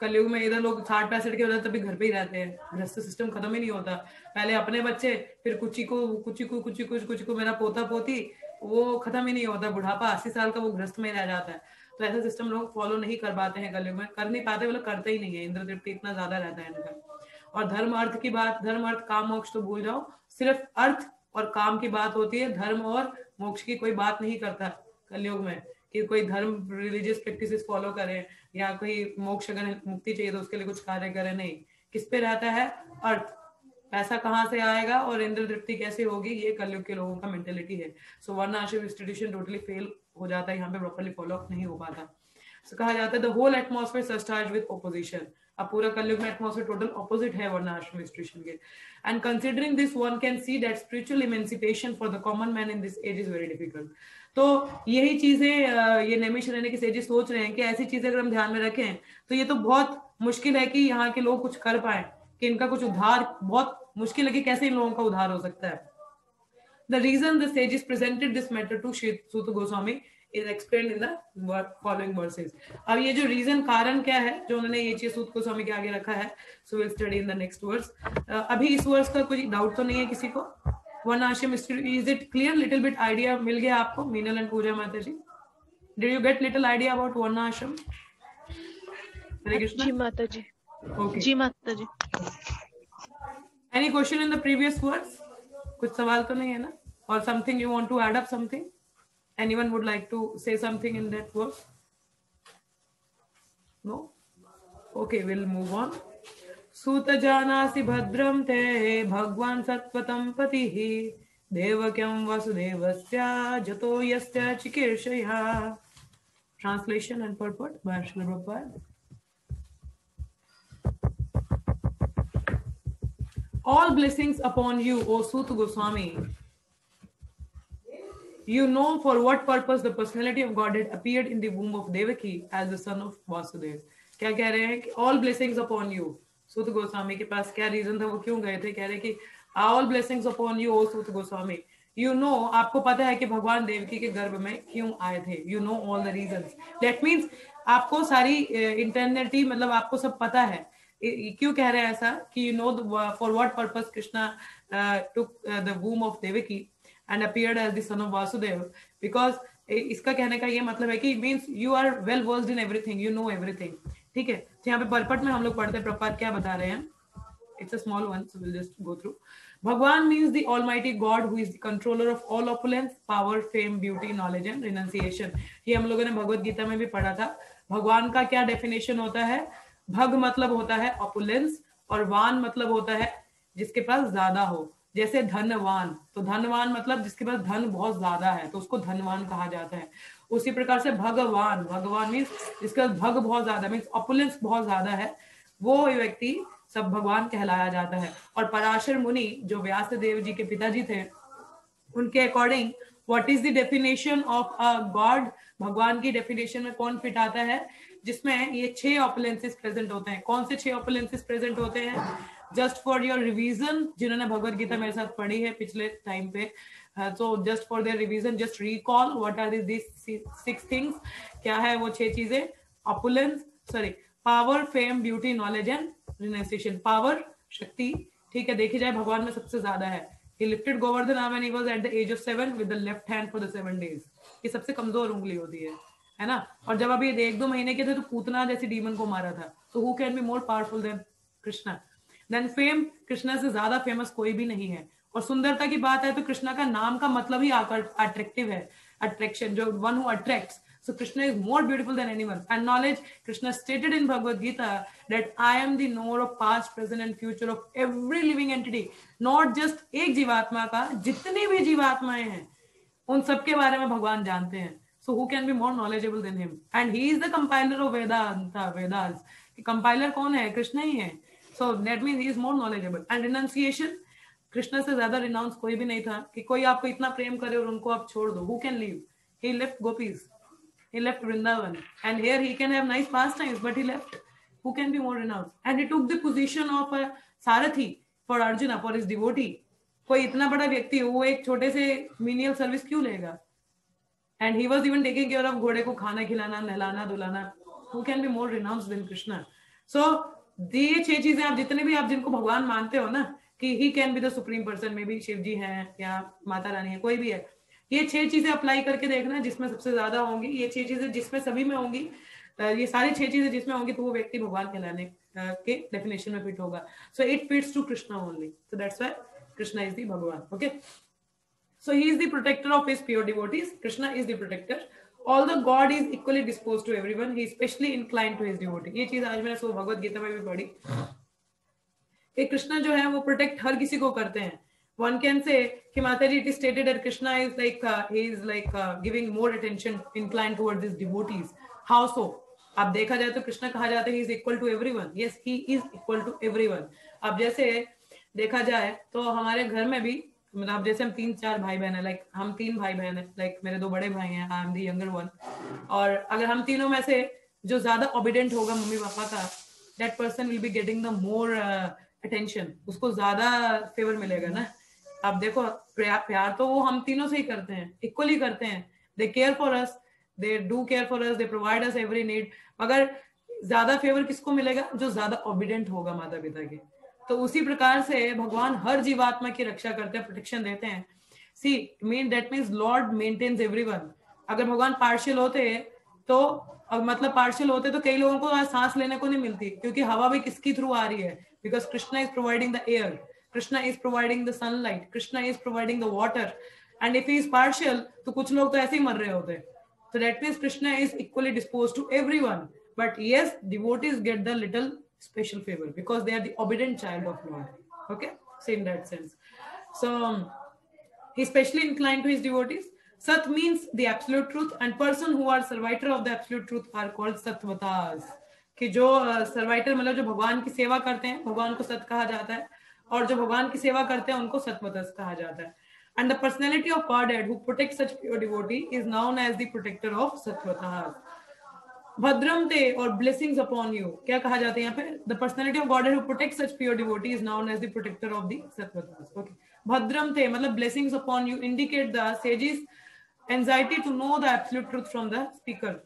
कलयुग में इधर लोग 60-65 के होते तभी घर पे ही रहते हैं, गृहस्थ सिस्टम खत्म ही नहीं होता। पहले अपने बच्चे, फिर कुची को मेरा पोता पोती, वो खत्म ही नहीं होता, बुढ़ापा 80 साल का वो गृहस्थ में रह जाता है। तो ऐसा सिस्टम लोग फॉलो नहीं कर पाते हैं कलयुग में, कर नहीं पाते, मतलब करते ही नहीं है, इंद्र तृप्ति इतना ज्यादा रहता है इनका। और धर्म अर्थ की बात, धर्म अर्थ काम मोक्ष तो भूल जाओ, सिर्फ अर्थ और काम की बात होती है, धर्म और मोक्ष की कोई बात नहीं करता कलयुग में, कि कोई धर्म रिलीजियस प्रैक्टिसेस फॉलो करें या कोई मोक्ष अगर मुक्ति चाहिए तो उसके लिए कुछ कार्य करें, नहीं। किस पे रहता है, अर्थ, पैसा कहाँ से आएगा और इंद्र तृप्ति कैसे होगी, ये कलयुग के लोगों का मेंटेलिटी है। सो वर्ण आश्रम इंस्टीट्यूशन टोटली फेल हो जाता है, यहाँ पे प्रॉपर्ली फॉलो नहीं हो पाता। So, कहा जाता है the whole atmosphere surcharged with opposition, अब पूरा कलयुग में एटमॉस्फेयर टोटल ऑपोजिट है वर्ण आश्रम इंस्टीट्यूशन के। And considering this one can see that spiritual emancipation for the common man in this age is very difficult. तो यही चीजें ये नैमिष रहने के सेजेस सोच रहे हैं कि ऐसी चीजें अगर हम ध्यान में रखें तो ये तो बहुत मुश्किल है कि यहाँ के लोग कुछ कर पाए, कि इनका कुछ उद्धार बहुत मुश्किल है कि कैसे इन लोगों का उद्धार हो सकता है। The reason the sages presented this matter to Suta Goswami is explained in the following verses. अब ये जो reason कारण क्या है जो उन्होंने ये चीज सूत गोस्वामी के आगे रखा है, so we'll study in the next verse. अभी इस वर्ष का कोई डाउट तो नहीं है किसी को? वर्ण आश्रम is it clear? Little bit idea मिल गया आपको? मीनल and पूजा माता जी, did you get little idea about वर्ण आश्रम? हरे कृष्णा। जी माता जी। Okay. जी माता जी। Any question in the previous words? कुछ सवाल तो नहीं है ना? Or something you want to add up something? Anyone would like to say something in that verse? No? Okay, we'll move on. Suta janasi bhadram te bhagwan sattvatam patihi devakyam vasudevasya jato yasya chikirshaya. Translation and purport by Srila Prabhupada. all blessings upon you, O Sut Goswami. You know for what purpose the personality of Godhead appeared in the womb of Devaki as the son of Vasudev. क्या कह रहे हैं कि all blessings upon you. सूत गोस्वामी के पास क्या reason था, वो क्यों गए थे? कह रहे कि all blessings upon you, O Suta Goswami. You know, आपको पता है कि भगवान देवकी के गर्भ में क्यों आए थे. You know all the reasons. That means आपको सारी इंटरनेटी मतलब आपको सब पता है. क्यों कह रहे हैं ऐसा कि you know for what purpose Krishna took the womb of Devaki and appeared as the son of Vasudeva, because इसका कहने का ये मतलब है कि means you are well versed in everything, you know everything. ठीक है, तो यहाँ पे परपट में हम लोग पढ़ते हैं प्रपात क्या बता रहे हैं. It's a small one, so we'll just go through. Bhagwan means the Almighty God who is the controller of all opulence, power, fame, beauty, knowledge and renunciation. ये हम लोगों ने भगवत गीता में भी पढ़ा था. भगवान का क्या डेफिनेशन होता है? भग मतलब होता है ऑपुलेंस और वान मतलब होता है जिसके पास ज्यादा हो. जैसे धनवान, तो धनवान मतलब जिसके पास धन बहुत ज्यादा है तो उसको धनवान कहा जाता है. उसी प्रकार से भगवान, भगवान मीन्स जिसका भग बहुत ज्यादा मीन्स ऑपुलेंस बहुत ज्यादा है, वो व्यक्ति सब भगवान कहलाया जाता है. और पराशर मुनि जो व्यास देव जी के पिताजी थे, उनके according what is the definition of a God, भगवान की डेफिनेशन में कौन फिट आता है? जिसमें ये 6 ऑपुलेंसेस प्रेजेंट होते हैं. कौन से 6 ऑपुलेंसेस प्रेजेंट होते हैं? जस्ट फॉर योर रिवीजन, जिन्होंने भगवत गीता मेरे साथ पढ़ी है पिछले टाइम पे, तो just for their revision just recall what are this 6 things. क्या है वो 6 चीजें? Opulence, sorry, power, fame, beauty, knowledge and renunciation. Power, शक्ति, ठीक है, देखी जाए भगवान में सबसे ज्यादा है. He lifted Govardhan when he was at the age of 7 with the left hand for the 7 days. ये सबसे कमजोर उंगली होती है ना. और जब अभी 1-2 महीने के थे तो पूतना जैसी डीमन को मारा था. तो who can be more powerful than Krishna? Then fame, Krishna से ज्यादा फेमस कोई भी नहीं है. और सुंदरता की बात है तो कृष्णा का नाम का मतलब ही अट्रैक्टिव है, अट्रैक्शन, जो one who attracts. So Krishna is more beautiful than anyone. And knowledge, Krishna stated in Bhagavad Gita that I am the knower of past, present and future of every living entity. Not just एक जीवात्मा का, जितनी भी जीवात्माएं हैं उन सबके बारे में भगवान जानते हैं. So who can be more knowledgeable than him? And he is the compiler of Vedanta, Vedas. Compiler कौन है? कृष्ण ही है. So that means he is more knowledgeable. And renunciation, Krishna से ज्यादा रिनाउंस कोई भी नहीं था कि कोई आपको इतना प्रेम करे और उनको आप छोड़ दो. Who can leave? He left gopis. He left Vrindavan, and here he can have nice pastimes, but he left. Who can be more renounced? And he took the position of a Sarathi for Arjuna, for his devotee. कोई इतना बड़ा व्यक्ति वो एक छोटे से menial service क्यों लेगा? And he was even taking care of घोड़े को खाना खिलाना, नहलाना, धुलाना. Who can be more renounced than Krishna? So ये 6 चीजें आप जितने भी आप जिनको भगवान मानते हो ना कि he can be the supreme person, may be Shiv ji हैं या माता रानी है, कोई भी है, ये 6 चीजें अप्लाई करके देखना जिसमें सबसे ज्यादा होंगी. ये 6 चीजें जिसमें सभी में होंगी, ये सारी 6 चीजें जिसमें होंगी तो वो व्यक्ति भगवान कहलाने के डेफिनेशन में फिट होगा. So it fits to Krishna only. So that's why Krishna is the Bhagwan. Okay, so he is the protector of his pure devotees. Krishna is the protector. All the god is equally disposed to everyone. He specially inclined to his devotee. ये चीज आज मैंने सो भगवत गीता में भी पढ़ी कि कृष्णा जो है वो प्रोटेक्ट हर किसी को करते हैं. One can say कि माताजी, it is stated that Krishna is like he is like giving more attention, inclined towards his devotees. How so? अब देखा जाए तो कृष्णा कहा जाता है he is equal to everyone. Yes, he is equal to everyone. अब जैसे देखा जाए तो हमारे घर में भी मतलब जैसे हम 3-4 भाई बहन है, लाइक हम 3 भाई बहन है, लाइक मेरे 2 बड़े भाई हैं, I am the younger one. और अगर हम तीनों में से जो ज्यादा ओबीडेंट होगा मम्मी पापा का, that person will be getting the more attention. उसको ज्यादा फेवर मिलेगा ना. अब देखो प्यार तो वो हम तीनों से ही करते हैं, इक्वली करते हैं. They care for us, they do care for us, they provide us every need. मगर ज्यादा फेवर किसको मिलेगा? जो ज्यादा ओबीडेंट होगा माता पिता के. तो उसी प्रकार से भगवान हर जीवात्मा की रक्षा करते हैं, प्रोटेक्शन देते हैं. See mean that means lord maintains everyone. अगर भगवान पार्शियल होते तो मतलब पार्शियल होते तो कई लोगों को सांस लेने को नहीं मिलती, क्योंकि हवा भी किसकी थ्रू आ रही है? Because Krishna is providing the air, Krishna is providing the sunlight, Krishna is providing the water, and if he is partial तो कुछ लोग तो ऐसे ही मर रहे होते. So that means Krishna is equally disposed to everyone, but yes, devotees get the little special favor because they are the obedient child of Lord. Okay, so in that sense, so he is specially inclined to his devotees. Sat means the absolute truth, and person who are servitor of the absolute truth are called satvatas. कि जो सर्वाइटर मतलब जो भगवान की सेवा करते हैं, भगवान को सत कहा जाता है. और जो भगवान की सेवा करते हैं उनको सत्वतस कहा जाता है. And the personality of Godhead who protects such pure devotee is known as the protector of Sattvatahas. भद्रम ते और blessings upon you, क्या कहा जाता है यहाँ पे? The personality of Godhead who protects such pure devotee is known as the protector of the Sattvatahas. Okay. भद्रम ते मतलब blessings upon you indicate the sage's anxiety to know the absolute truth from the speaker.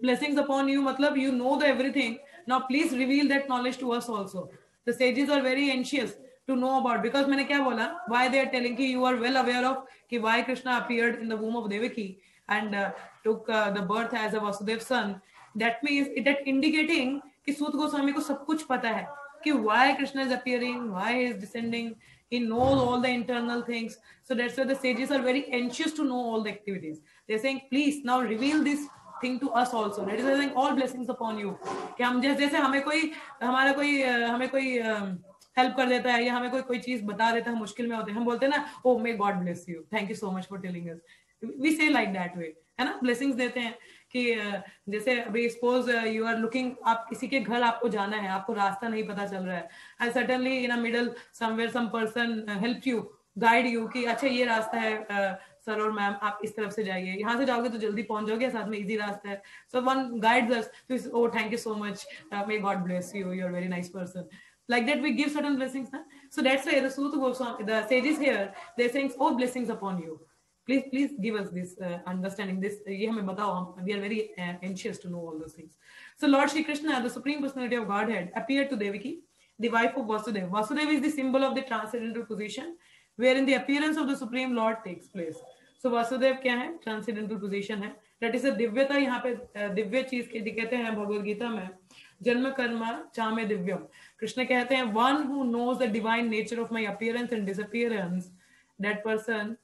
Blessings upon you matlab you know the everything. Now please reveal that knowledge to us also. The sages are very anxious to know about, because मैंने क्या बोला, why they are telling कि you are well aware of कि why Krishna appeared in the womb of Devaki and took the birth as a Vasudev son. That means that indicating कि सूत गोस्वामी को सब कुछ पता है कि why Krishna is appearing, why he is descending. He knows all the internal things. So that's why the sages are very anxious to know all the activities. They're saying, please now reveal this thing to us also. That is why saying all blessings upon you. कि हम जैसे हमें कोई हमें कोई help कर देता है या हमें कोई चीज बता देता है, मुश्किल में होते हैं, हम बोलते हैं ना, oh may God bless you, thank you so much for telling us. We say like that way, है ना, ब्लेसिंग्स देते हैं. कि जैसे अभी सपोज यू आर लुकिंग, आप किसी के घर आपको जाना है, आपको रास्ता नहीं पता चल रहा है, and suddenly in a middle somewhere some person help you, guide you कि अच्छा ये रास्ता है सर और मैम, आप इस तरफ से जाइए, यहाँ से जाओगे तो जल्दी पहुंच जाओगे, साथ में इजी रास्ता है. So one guides us, oh thank you so much, may God bless you, you are very nice person. Like that we give certain blessings, na? So that's why the Suta Goswami, the sages here, they're saying all blessings upon you. Please give us this understanding. This ye hame batao, we are very anxious to know all those things. So Lord Shri Krishna, the Supreme Personality of Godhead, appeared to Devaki, the wife of Vasudeva. Vasudeva is the symbol of the transcendental position wherein the appearance of the Supreme Lord takes place. So Vasudeva क्या है? Transcendental position है. That is a दिव्यता. यहाँ पे दिव्य चीज के कहते हैं भगवद गीता में, जन्म कर्म चामे दिव्यम. कृष्ण कहते हैं, one who knows the divine nature of my appearance and disappearance, that person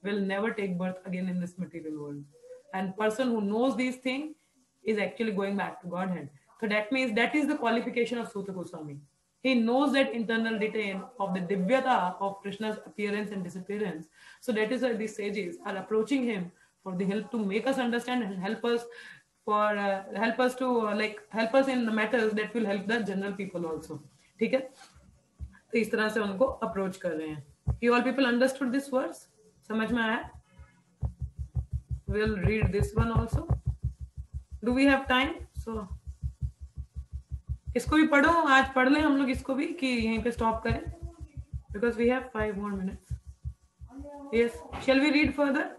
will never take birth again in this material world. And person who knows these things is actually going back to Godhead. So that means that is the qualification of Suta Goswami. He knows that internal detail of the divyata of Krishna's appearance and disappearance. So that is why these sages are approaching him for the help to make us understand and help us help us in the matters that will help the general people also. ठीक है, तो इस तरह से उनको approach कर रहे हैं. You all people understood this verse? समझ में आया? We'll read this one also. Do we have time? So इसको भी पढ़ो, आज पढ़ लें हम लोग इसको भी, कि यहीं पे स्टॉप करें, because we have 5 more minutes. Yes, shall we read further?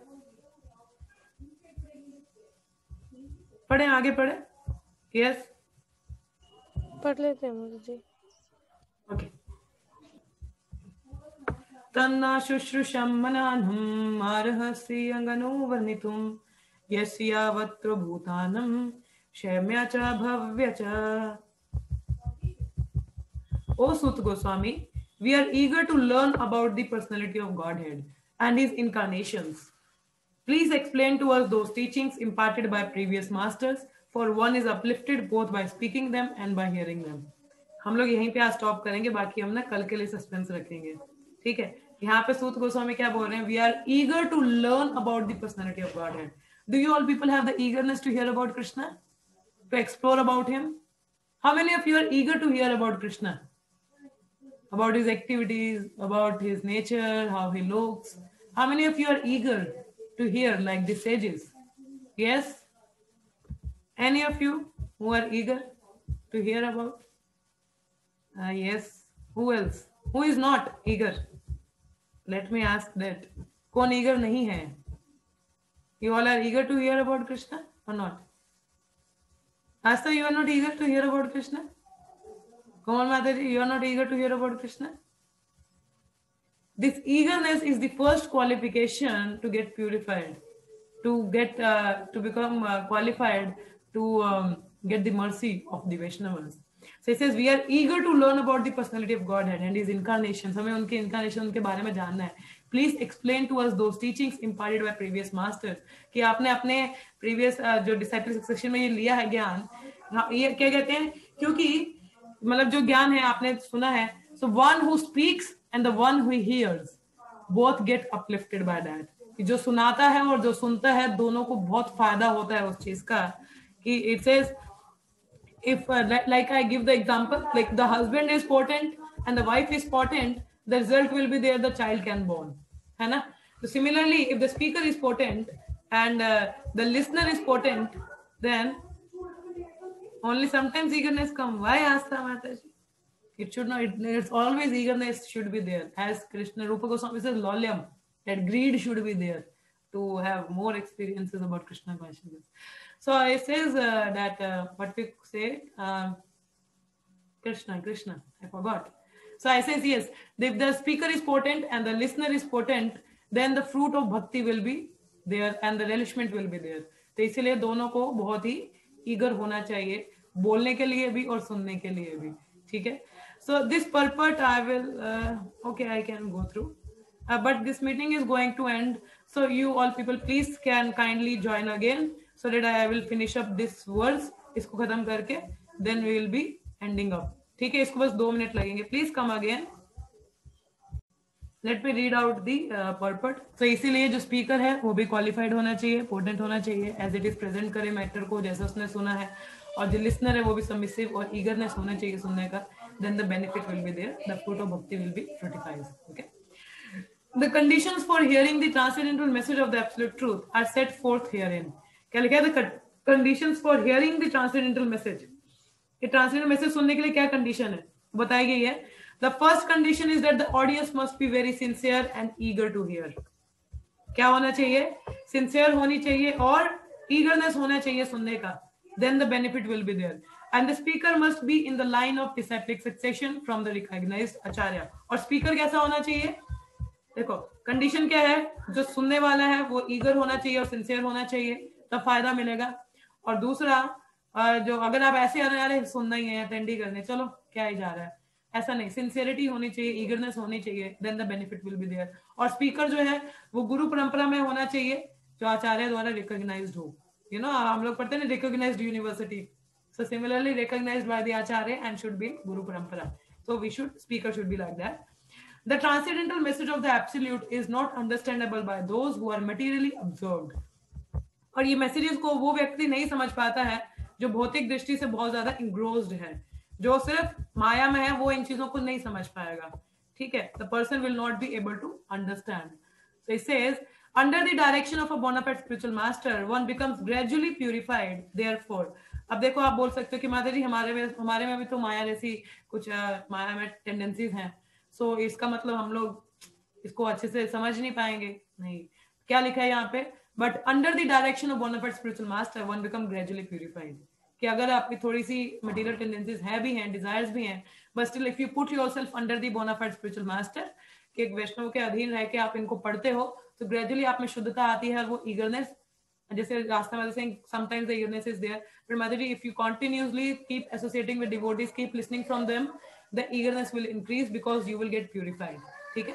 पढ़े, आगे पढ़े. Yes, पढ़ लेते हैं मुझे. Okay. तन्ना शुश्रूषं मनानं अर्हसि अंगनो वर्णितुं यस्यावत्र भूतानं क्षम्या च भव्य च. O Suta Goswami, we are eager to learn about the personality of Godhead and his incarnations. Please explain to us those teachings imparted by previous masters, for one is uplifted both by speaking them and by hearing them. हम लोग यहीं पे आज stop करेंगे, बाकी हम ना कल के लिए सस्पेंस रखेंगे. ठीक है, यहाँ पे सूत गोस्वामी क्या बोल रहे हैं? We are eager to learn about the personality of Godhead. Do you all people have the eagerness to hear about Krishna? To explore about him? How many of you are eager to hear about Krishna? About his activities, about his nature, how he looks? How many of you are eager to hear like the sages? Yes? Any of you who are eager to hear about? Yes. Who else? Who is not eager? Let me ask that. कौन eager नहीं है? You all are eager to hear about Krishna or not? Asta, you are not eager to hear about Krishna? Come on, Mataji, you are not eager to hear about Krishna? This eagerness is the first qualification to get purified, to get to become qualified to get the mercy of the Vaishnavas. So he says we are eager to learn about the personality of Godhead and his incarnations. हमें उनके incarnation उनके बारे में जानना है. Please explain to us those teachings imparted by previous masters. कि आपने अपने previous जो disciple succession में ये लिया है ज्ञान, ये क्या कहते हैं? क्योंकि मतलब जो ज्ञान है आपने सुना है. So one who speaks and the one who hears both get uplifted by that. कि जो सुनाता है और जो सुनता है दोनों को बहुत फायदा होता है उस चीज का. कि it says if like I give the example, like the husband is potent and the wife is potent, the result will be there, the child can born, है ना? So similarly, if the speaker is potent and the listener is potent, then only sometimes eagerness come. Why Asta Mataji? It should not. It's always eagerness should be there. As Krishna Rupa Goswami says, lolyam, that greed should be there to have more experiences about Krishna consciousness. So it says that what we say, Krishna, I forgot. So I says yes, if the speaker is potent and the listener is potent, then the fruit of bhakti will be there and the relishment will be there. तो इसीलिए दोनों को बहुत ही eager होना चाहिए, बोलने के लिए भी और सुनने के लिए भी, ठीक है? So this purport I will, okay, I can go through. But this meeting is going to end. So you all people please can kindly join again so that I will finish up this verse. इसको खत्म करके then we will be ending up. ठीक है, इसको बस 2 minute लगेंगे. Please come again. Let me read out the purport. So इसीलिए जो speaker है वो भी qualified होना चाहिए, potent होना चाहिए, as it is present करे matter को जैसा उसने सुना है, और जो listener है वो भी submissive और eagerness होना चाहिए सुनने का. Then the benefit will be there. The fruit of bhakti will be fructified. Okay. The conditions for hearing the transcendental message of the absolute truth are set forth herein. क्या लिखा है? The conditions for hearing the transcendental message. ये transcendental message सुनने के लिए क्या condition है? बताई गई है. The first condition is that the audience must be very sincere and eager to hear. क्या होना चाहिए? Sincere होनी चाहिए और eagerness होना चाहिए सुनने का. Then the benefit will be there. And the speaker must be in the line of disciplic succession from the recognized acharya. और speaker कैसा होना चाहिए? देखो कंडीशन क्या है, जो सुनने वाला है वो ईगर होना चाहिए और सिंसियर होना चाहिए, तब फायदा मिलेगा. और दूसरा जो अगर आप ऐसे अरे सुनना ही है, अटेंड ही करने, चलो क्या ही जा रहा है, ऐसा नहीं. सिंसियरिटी होनी चाहिए, ईगरनेस होनी चाहिए, then the benefit will be there. और स्पीकर जो है वो गुरु परंपरा में होना चाहिए, जो आचार्य द्वारा रिकॉग्नाइज्ड हो. यू नो हम लोग पढ़ते हैं recognized university. So similarly recognized by the acharya and should be guru parampara. So speaker should be like that. The transcendental message of the absolute is not understandable by those who are materially observed. और ये messages को वो व्यक्ति नहीं समझ पाता है जो भौतिक दृष्टि से बहुत ज्यादा engrossed है, जो सिर्फ माया में है, वो इन चीजों को नहीं समझ पाएगा. ठीक है? The person will not be able to understand. So it says, under the direction of a bona fide spiritual master, one becomes gradually purified. Therefore, अब देखो आप बोल सकते हो कि माता जी हमारे में भी तो माया जैसी कुछ माया में टेंडेंसीज हैं, सो इसका मतलब हम लोग इसको अच्छे से समझ नहीं पाएंगे. नहीं, क्या लिखा है यहाँ पे? But under the direction of bona fide spiritual master one become gradually purified. कि अगर आपकी थोड़ी सी मटेरियल टेंडेंसीज है भी हैं, डिजायर्स भी हैं, but still if you put yourself under the बोना फाइड स्पिरिचुअल मास्टर, कि एक वैष्णव के अधीन रह के आप इनको पढ़ते हो, तो ग्रेजुअली आप में शुद्धता आती है और वो ईगरनेस, जैसे रास्ता में saying sometimes the eagerness is there, but Madhuri, if you continuously keep associating with devotees, keep listening from them, the eagerness will increase because you will get purified. ठीक है?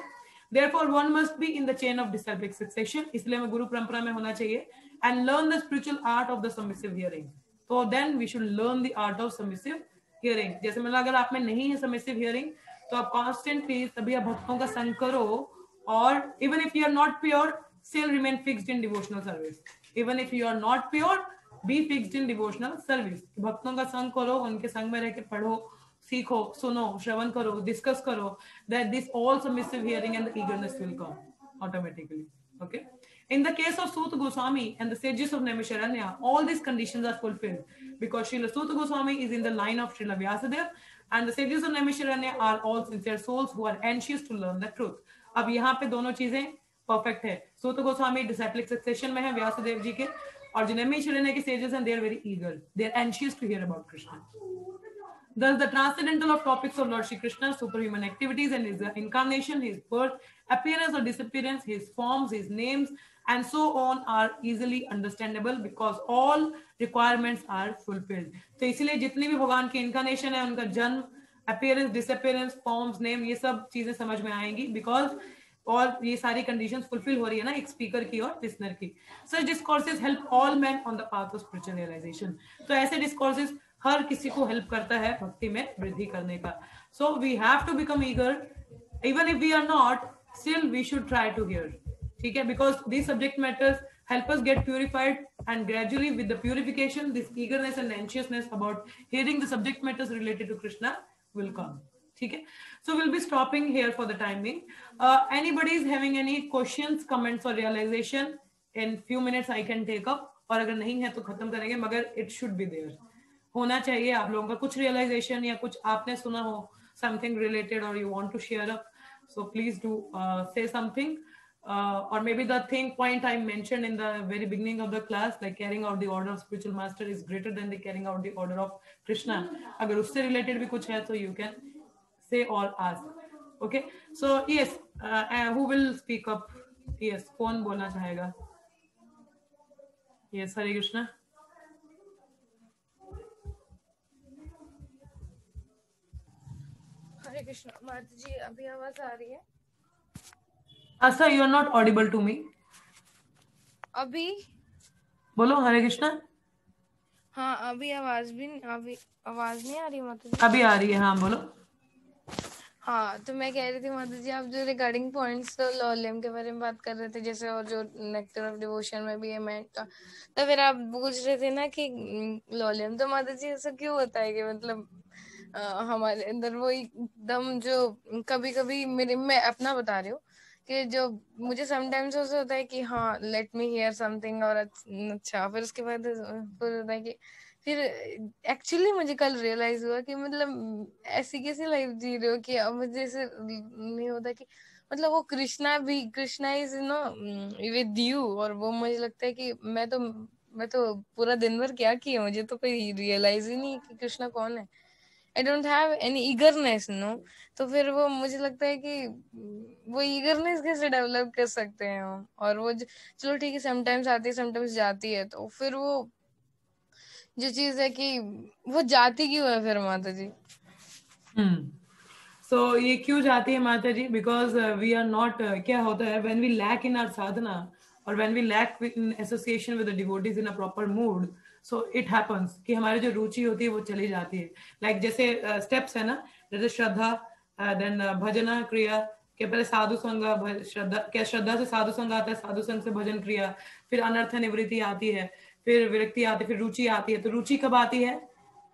Therefore one must be in the chain of disciplic succession, इसलिए मैं गुरु परंपरा में होना चाहिए, and learn the spiritual art of the submissive hearing. So then we should learn the art of submissive hearing. जैसे मतलब अगर आप में नहीं है submissive hearing, तो आप constantly सभी भक्तों का संग करो, और even if you are not pure, still remain fixed in devotional service. Even if you are not pure, be fixed in devotional service. भक्तों का संग करो, उनके संग में रह के पढ़ो, सीखो, सुनो, श्रवण करो, discuss करो. That this all submissive hearing and the eagerness will come automatically. Okay. In the case of Suta Goswami and the sages of Naimisharanya, all these conditions are fulfilled because Srila Suta Goswami is in the line of Srila Vyasadeva, and the sages of Naimisharanya are all sincere souls who are anxious to learn the truth. अब यहाँ पे दोनों चीजें perfect है. सूत Goswami डिसाइप्लिक succession में है व्यासदेव जी के, और जो नैमिषारण्य के sages and they are very eager, they are anxious to hear about Krishna. Thus the transcendental of topics of Lord Shri Krishna, superhuman activities and his incarnation, his birth, appearance or disappearance, his forms, his names and so on are easily understandable because all requirements are fulfilled. तो इसलिए जितनी भी भगवान की incarnation है, उनका जन्म, appearance, disappearance, forms, name, ये सब चीजें समझ में आएंगी because और ये सारी कंडीशंस फुलफिल हो रही है ना एक स्पीकर की और लिसनर की. Such discourses help all man on the path of spiritual realisation. तो ऐसे डिस्कोर्सेस हर किसी को हेल्प करता है भक्ति में वृद्धि करने का. So we have to become eager, even if we are not, still we should try to hear. ठीक है? Because this subject matters help us get purified, and gradually with the purification this eagerness and anxiousness about hearing the subject matters related to Krishna will come. ठीक है. So we'll be stopping here for the time being. Anybody is having any questions, comments or realization? In few minutes I can take up, और अगर नहीं है तो खत्म करेंगे, मगर it should be there. होना चाहिए आप लोगों का कुछ realization या कुछ आपने सुना हो, something related or you want to share up. So please do say something. Or maybe the point I mentioned in the very beginning of the class, like carrying out the order of spiritual master is greater than the carrying out the order of Krishna. अगर उससे related भी कुछ है तो you can say or ask. Okay, so yes, who will speak up? Yes, कौन बोलना चाहेगा? Yes, Hare Krishna. हरे कृष्ण. माता जी अभी आवाज आ रही है? Asa, you are not audible to me. अभी बोलो हरे कृष्णा. हाँ अभी आवाज नहीं आ रही माता जी? अभी आ रही है, हाँ बोलो. हाँ तो मैं कह रही थी माता जी, आप जो रिगार्डिंग पॉइंट्स तो लॉलियम के बारे में बात कर रहे थे जैसे, और जो नेक्टर ऑफ डिवोशन में भी है मैं का, तो फिर आप पूछ रहे थे ना कि लॉलियम, तो माता जी ऐसा क्यों होता है कि मतलब हमारे अंदर वो एकदम जो कभी कभी मैं अपना बता रही हूँ कि जो मुझे समटाइम्स ऐसा होता है कि हाँ लेट मी हियर समथिंग और अच्छा, फिर उसके बाद फिर होता है कि फिर एक्चुअली मुझे कल रियलाइज हुआ कि मतलब ऐसी कैसी लाइफ जी रहे हो कि अब मुझे ऐसे नहीं होता कि मतलब वो Krishna is know with you, और वो मुझे लगता है कि मैं तो पूरा दिन भर क्या किया, मुझे तो कोई रियलाइज ही नहीं कि कृष्णा कौन है. I don't have any eagerness no. तो फिर वो मुझे लगता है कि वो ईगरनेस कैसे डेवलप कर सकते हैं हम, और वो चलो ठीक है समटाइम्स आती है समटाइम्स जाती है, तो फिर वो जो चीज है कि वो जाती क्यों है फिर माता जी? So ये क्यों जाती है माता जी? Because we are not क्या होता है when we lack in our sadhana or when we lack in association with the devotees in a proper mood, so it happens कि हमारी जो रुचि होती है वो चली जाती है. Like जैसे steps है ना, जैसे श्रद्धा, then भजना क्रिया, के पहले साधु संग, श्रद्धा से साधु संग आता है, साधु संग से भजन क्रिया, फिर अनर्थ निवृत्ति आती है, फिर विरक्ति आती है, फिर रुचि आती है. तो रुचि कब आती है?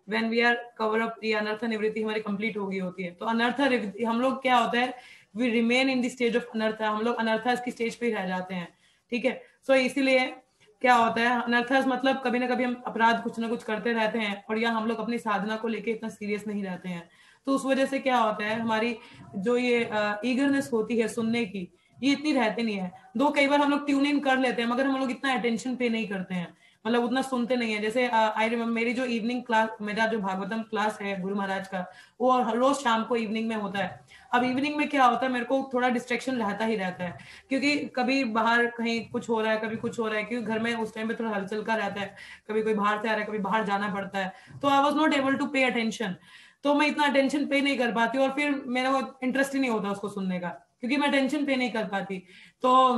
when we are cover up, ये अनर्थ निवृत्ति हमारी कंप्लीट हो गई होती है. तो अनर्थ हम लोग क्या होता है, we remain in the stage of अनर्थ, हम लोग अनर्थ की स्टेज पे ही रह जाते हैं. ठीक है. सो इसीलिए क्या होता है, अनर्थ मतलब कभी ना कभी हम अपराध कुछ ना कुछ करते रहते हैं, और या हम लोग अपनी साधना को लेके इतना सीरियस नहीं रहते हैं. तो उस वजह से क्या होता है, हमारी जो ये ईगरनेस होती है सुनने की, ये इतनी रहती नहीं है. दो कई बार हम लोग ट्यून इन कर लेते हैं, मगर हम लोग इतना अटेंशन पे नहीं करते हैं, मतलब उतना सुनते नहीं है. जैसे आई रिमेम्बर मेरी जो इवनिंग क्लास, मेरा जो भागवतम क्लास है गुरु महाराज का, वो रोज शाम को इवनिंग में होता है. अब इवनिंग में क्या होता है, मेरे को थोड़ा डिस्ट्रैक्शन रहता ही रहता है, क्योंकि कभी बाहर कहीं कुछ हो रहा है, कभी कुछ हो रहा है, क्योंकि घर में उस टाइम पे थोड़ा हलचल का रहता है, कभी कोई बाहर से आ रहा है, कभी बाहर जाना पड़ता है. तो I was not able to pay attention. तो मैं इतना अटेंशन पे नहीं कर पाती, और फिर मेरा वो इंटरेस्ट ही नहीं होता उसको सुनने का, क्योंकि मैं अटेंशन पे नहीं कर पाती. तो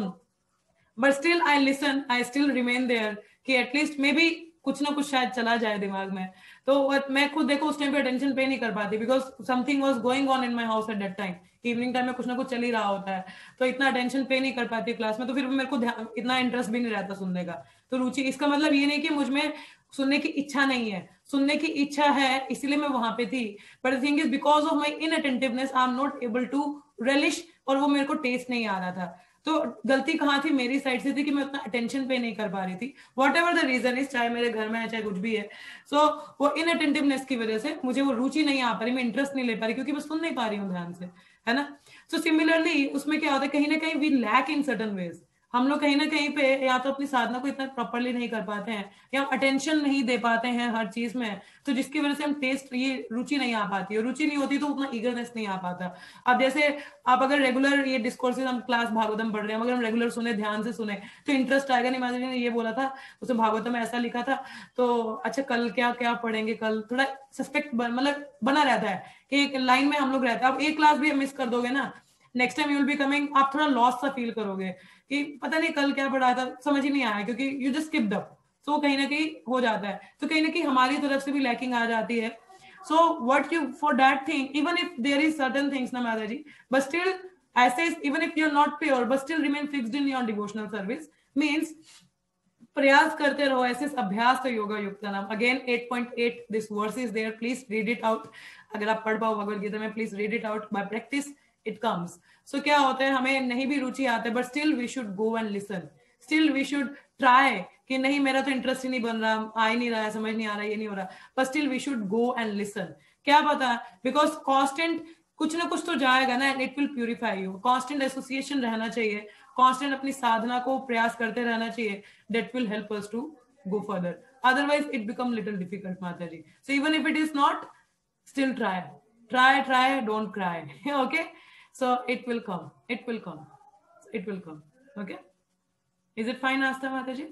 but still I listen, I still remain there कि एटलीस्ट मे बी कुछ ना कुछ शायद चला जाए दिमाग में. तो मैं खुद देखो उस टाइम पे अटेंशन पे नहीं कर पाती, because something was going on in my house at that time. Evening time में कुछ ना कुछ चल ही रहा होता है, तो इतना अटेंशन पे नहीं कर पाती क्लास में, तो फिर मेरे को इतना इंटरेस्ट भी नहीं रहता सुनने का. तो रुचि, इसका मतलब ये नहीं कि मुझ में सुनने की इच्छा नहीं है, सुनने की इच्छा है, इसीलिए मैं वहां पे थी. But the thing is because of my inattentiveness I am not able to relish, और वो मेरे को टेस्ट नहीं आ रहा था. तो गलती कहाँ थी, मेरी साइड से थी कि मैं उतना अटेंशन पे नहीं कर पा रही थी. Whatever the reason is, चाहे मेरे घर में है चाहे कुछ भी है. सो वो इनअटेंटिवनेस की वजह से मुझे वो रुचि नहीं आ पा रही, मैं इंटरेस्ट नहीं ले पा रही, क्योंकि मैं सुन नहीं पा रही हूँ ध्यान से, है ना. सो सिमिलरली उसमें क्या होता है, कहीं ना कहीं we lack in certain ways. हम लोग कहीं ना कहीं पे या तो अपनी साधना को इतना प्रॉपरली नहीं कर पाते हैं, या अटेंशन नहीं दे पाते हैं हर चीज में, तो जिसकी वजह से हम टेस्ट, ये रुचि नहीं आ पाती है. रुचि नहीं होती तो उतना ईगरनेस नहीं आ पाता. अब जैसे आप अगर रेगुलर ये डिस्कोर्सेज, हम क्लास भागवतम पढ़ रहे हैं, अगर हम रेगुलर सुने, ध्यान से सुने, तो इंटरेस्ट आएगा. नहीं, माता जी ने ये बोला था, उसमें भागवतम में ऐसा लिखा था, तो अच्छा कल क्या क्या पढ़ेंगे, कल थोड़ा सस्पेक्ट मतलब बना रहता है कि एक लाइन में हम लोग रहते हैं. अब एक क्लास भी मिस कर दोगे ना, next time you will be coming, आप थोड़ा लॉस सा फील करोगे कि पता नहीं कल क्या पढ़ा था, समझ ही नहीं आया, क्योंकि यू जस्ट स्किप्ड अप. तो कहीं ना कहीं हो जाता है, तो कहीं ना कहीं हमारी तरफ से भी लैकिंग आ जाती है. So what you for that thing, even if there is certain things na Mataji, but still I say even if you're not pure but still remain fixed in your devotional service, means प्रयास करते रहो, ऐसे अभ्यास तो योगा युक्ता नाम. Again 8.8 this verse is there, please read it out. अगर आप पढ़ पाओ भगवद गीता में, please read it out. By practice it comes. So क्या होता है, हमें नहीं भी रुचि आता है, but still we should go and listen. Still we should try कि नहीं मेरा तो इंटरेस्ट ही नहीं बन रहा, आ ही नहीं रहा है, समझ नहीं आ रहा, ये नहीं हो रहा, but still we should go and listen. क्या पता, बिकॉज कांस्टेंट कुछ ना कुछ तो जाएगा ना, and it will purify you. Constant association रहना चाहिए, कांस्टेंट अपनी साधना को प्रयास करते रहना चाहिए. That will help us to go further. Otherwise it become little difficult, Mataji. So even if it is not, still try, don't cry. Okay, so it will come, it will come. Okay, is it fine, Asta Mataji?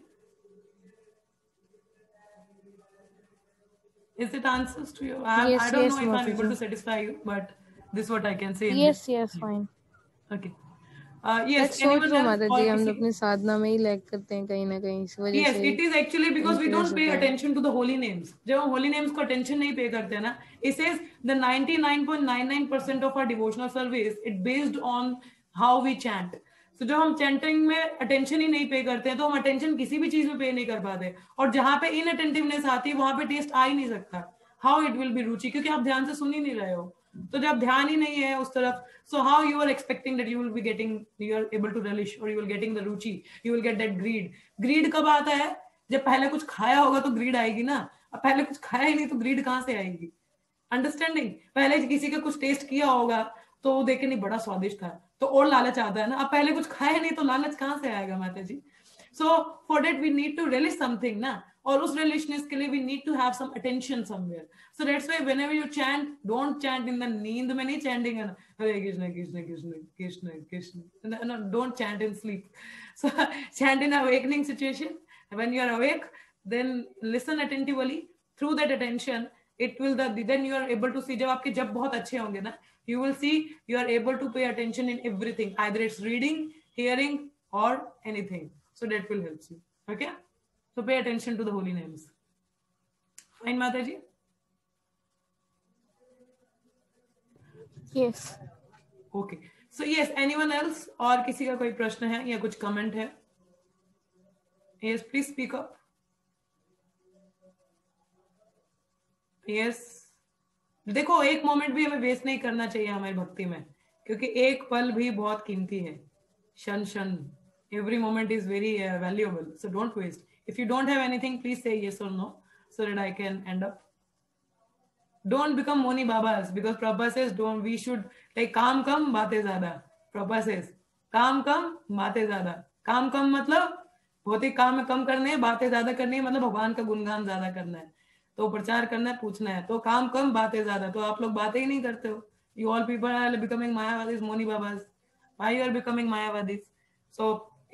Is it answers to you? Yes, I don't yes, know if I'm Mataji. able to satisfy you, but this is what I can say in Yes, this. yes, fine. Okay. Yes, That's so anyone true, else? Mataji. हम किसी- अपनी साधना में ही lag करते हैं कहीं ना कहीं, इस वजह Yes, से it is actually because we don't pay होता है. attention to the holy names. जब हम holy names को attention नहीं pay करते हैं ना, it says the 99.99% of our devotional service it based on how we chant. So जब हम chanting में attention ही नहीं pay करते हैं, तो हम attention किसी भी चीज में pay नहीं कर पाते. और जहाँ पे inattentiveness आती है, वहाँ पे taste आ ही नहीं सकता. How it will be रुचि, क्योंकि आप ध्यान से सुन ही नहीं रहे हो. तो जब ध्यान ही नहीं है उस तरफ, so how you are expecting that you will be getting, you are able to relish or you will getting the ruchi, you will get that greed कब आता है, जब पहले कुछ खाया होगा तो greed आएगी ना. अब पहले कुछ खाया ही नहीं तो greed कहाँ से आएगी? अंडरस्टैंडिंग, पहले किसी का कुछ टेस्ट किया होगा तो वो देखे नहीं बड़ा स्वादिष्ट था तो और लालच आता है ना. अब पहले कुछ खाया नहीं तो लालच कहाँ से आएगा, माता जी? So for that we need to release something ना, और उस रिलेशनशिप के लिए we need to have some attention somewhere. So that's why whenever you chant, don't chant in the नींद में, नहीं चैंटिंग है ना Hare Krishna Krishna Krishna Krishna Krishna, no don't chant in sleep. So chant in awakening situation. When you are awake, then listen attentively. Through that attention it will then you are able to see, जब आपके जब बहुत अच्छे होंगे ना, you will see you are able to pay attention in everything, either it's reading, hearing or anything. So that will help you. Okay, so pay attention to the holy names. Fine, Mataji? Yes. Okay, so yes, anyone else, और किसी का कोई प्रश्न है या कुछ comment है? Yes, please speak up. Yes, देखो एक मोमेंट भी हमें वेस्ट नहीं करना चाहिए हमारी भक्ति में, क्योंकि एक पल भी बहुत कीमती है. शन शन, every moment is very valuable, so don't waste. If you don't have anything, please say yes or no so that I can end up. Don't become Moni Babas, because Prabhupada says don't, we should like काम कम बातें ज्यादा. Prabhupada says काम कम बातें ज्यादा. काम कम मतलब भौतिक काम में कम करने, बातें ज्यादा करनी है मतलब भगवान का गुणगान ज्यादा करना है, तो प्रचार करना है, पूछना है. तो काम कम बातें ज्यादा, तो आप लोग बातें ही नहीं करते हो. You all people are becoming Mayavadis, Moni बाबाज. Why you are becoming Mayavadis? So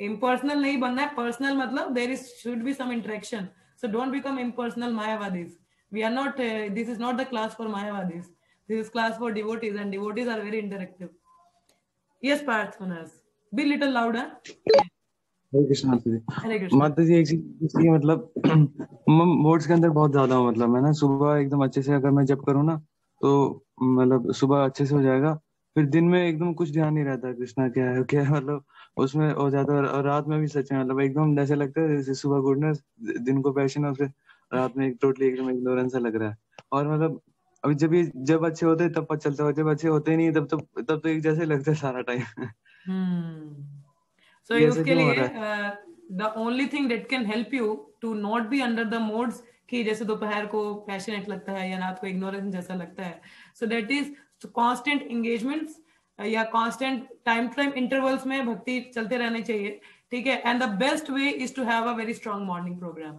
impersonal नहीं बनना है, personal मतलब there is should be some interaction. So don't become impersonal Mayavadis. We are not, this is not the class for mayavadis. This is class for devotees, and devotees are very interactive. Yes, Parth Manas. Be little louder. हरे कृष्ण माता जी. हरे कृष्ण. माता जी एक चीज मतलब modes के अंदर बहुत ज्यादा हूँ. मतलब मैं ना सुबह एकदम अच्छे से अगर मैं जप करूँ ना, तो मतलब सुबह अच्छे से हो जाएगा. फिर दिन में एकदम कुछ ध्यान नहीं रहता कृष्णा क्या है क्या है, मतलब उसमें हो जाता है. और रात में भी सच में मतलब एकदम ऐसे लगता है जैसे सुबह गुडनेस, दिन को पैशन, और फिर रात में एक टोटली एकदम इग्नोरेंस सा लग रहा है. और मतलब अभी जब अच्छे होते हैं तब पता चलता है, जब अच्छे होते नहीं तब तो एक जैसे लगता है सारा टाइम. So उसके लिए the only thing that can help you to not be under the modes कि जैसे दोपहर को पैशनेट लगता है या रात को इग्नोरेंस जैसा लगता है, so that is constant engagements या constant time intervals में भक्ति चलते रहने चाहिए. ठीक है, and the best way is to have a very strong morning program.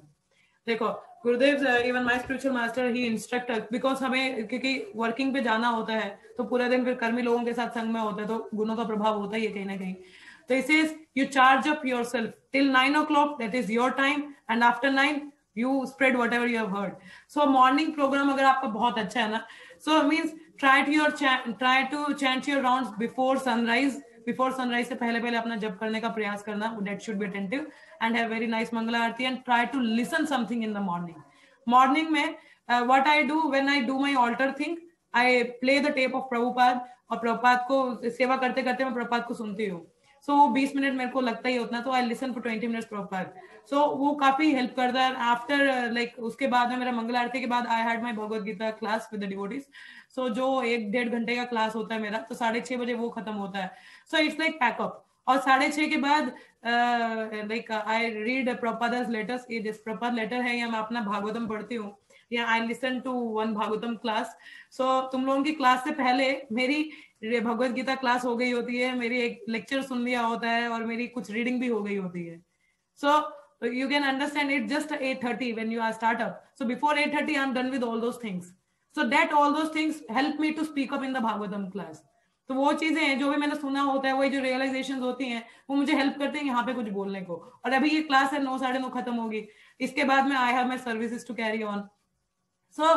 देखो गुरुदेव, even my spiritual master he instruct, because हमें क्योंकि वर्किंग पे जाना होता है तो पूरा दिन फिर कर्मी लोगों के साथ संग में होता है, तो गुणों का प्रभाव होता ही है कहीं ना कहीं. तो इसे you charge up yourself till 9 o'clock, that is your time, and after 9 you spread whatever you have heard. So morning program अगर आपका बहुत अच्छा है ना, so means try to chant your rounds before sunrise. Before sunrise से पहले अपना जप करने का प्रयास करना, that should be attentive, and have very nice Mangla Aarti, and try to listen something in the morning. Morning में what I do when I do my altar thing, I play the tape of Prabhupada, और प्रभुपाद को सेवा करते करते मैं प्रभुपाद को सुनती हूँ. सो वो 20 मिनट मेरे को लगता ही उतना, तो I listen for 20 minutes proper. So वो काफी हेल्प करता है। आफ्टर लाइक उसके बाद में मेरा मंगल आरती के बाद I had my Bhagavad Gita class with the devotees. So जो 1-1.5 घंटे का क्लास होता है मेरा, तो 6:30 बजे वो खत्म होता है। So it's like pack up. और 6:30 के बाद like I read Prabhupada's letters. ये जिस प्रपाद लेटर है या मैं अपना भागवतम पढ़ती हूँ, या I listen to one Bhagavatam class. So तुम लोगों की क्लास से पहले मेरी भगवत गीता क्लास हो गई होती है, मेरी एक लेक्चर सुन लिया होता है, और मेरी कुछ रीडिंग भी हो गई होती है। सो you can understand it just 8:30 when you are start up. So before 8:30 I'm done with all those things. So that all those things help me to speak up in the Bhagavatam class. तो वो चीजें हैं जो भी मैंने सुना होता है, वही जो रियलाइजेशंस होती हैं, वो मुझे हेल्प करते हैं यहाँ पे कुछ बोलने को। और अभी ये क्लास है 9, 9:30 खत्म होगी, इसके बाद में I have my services to carry on. So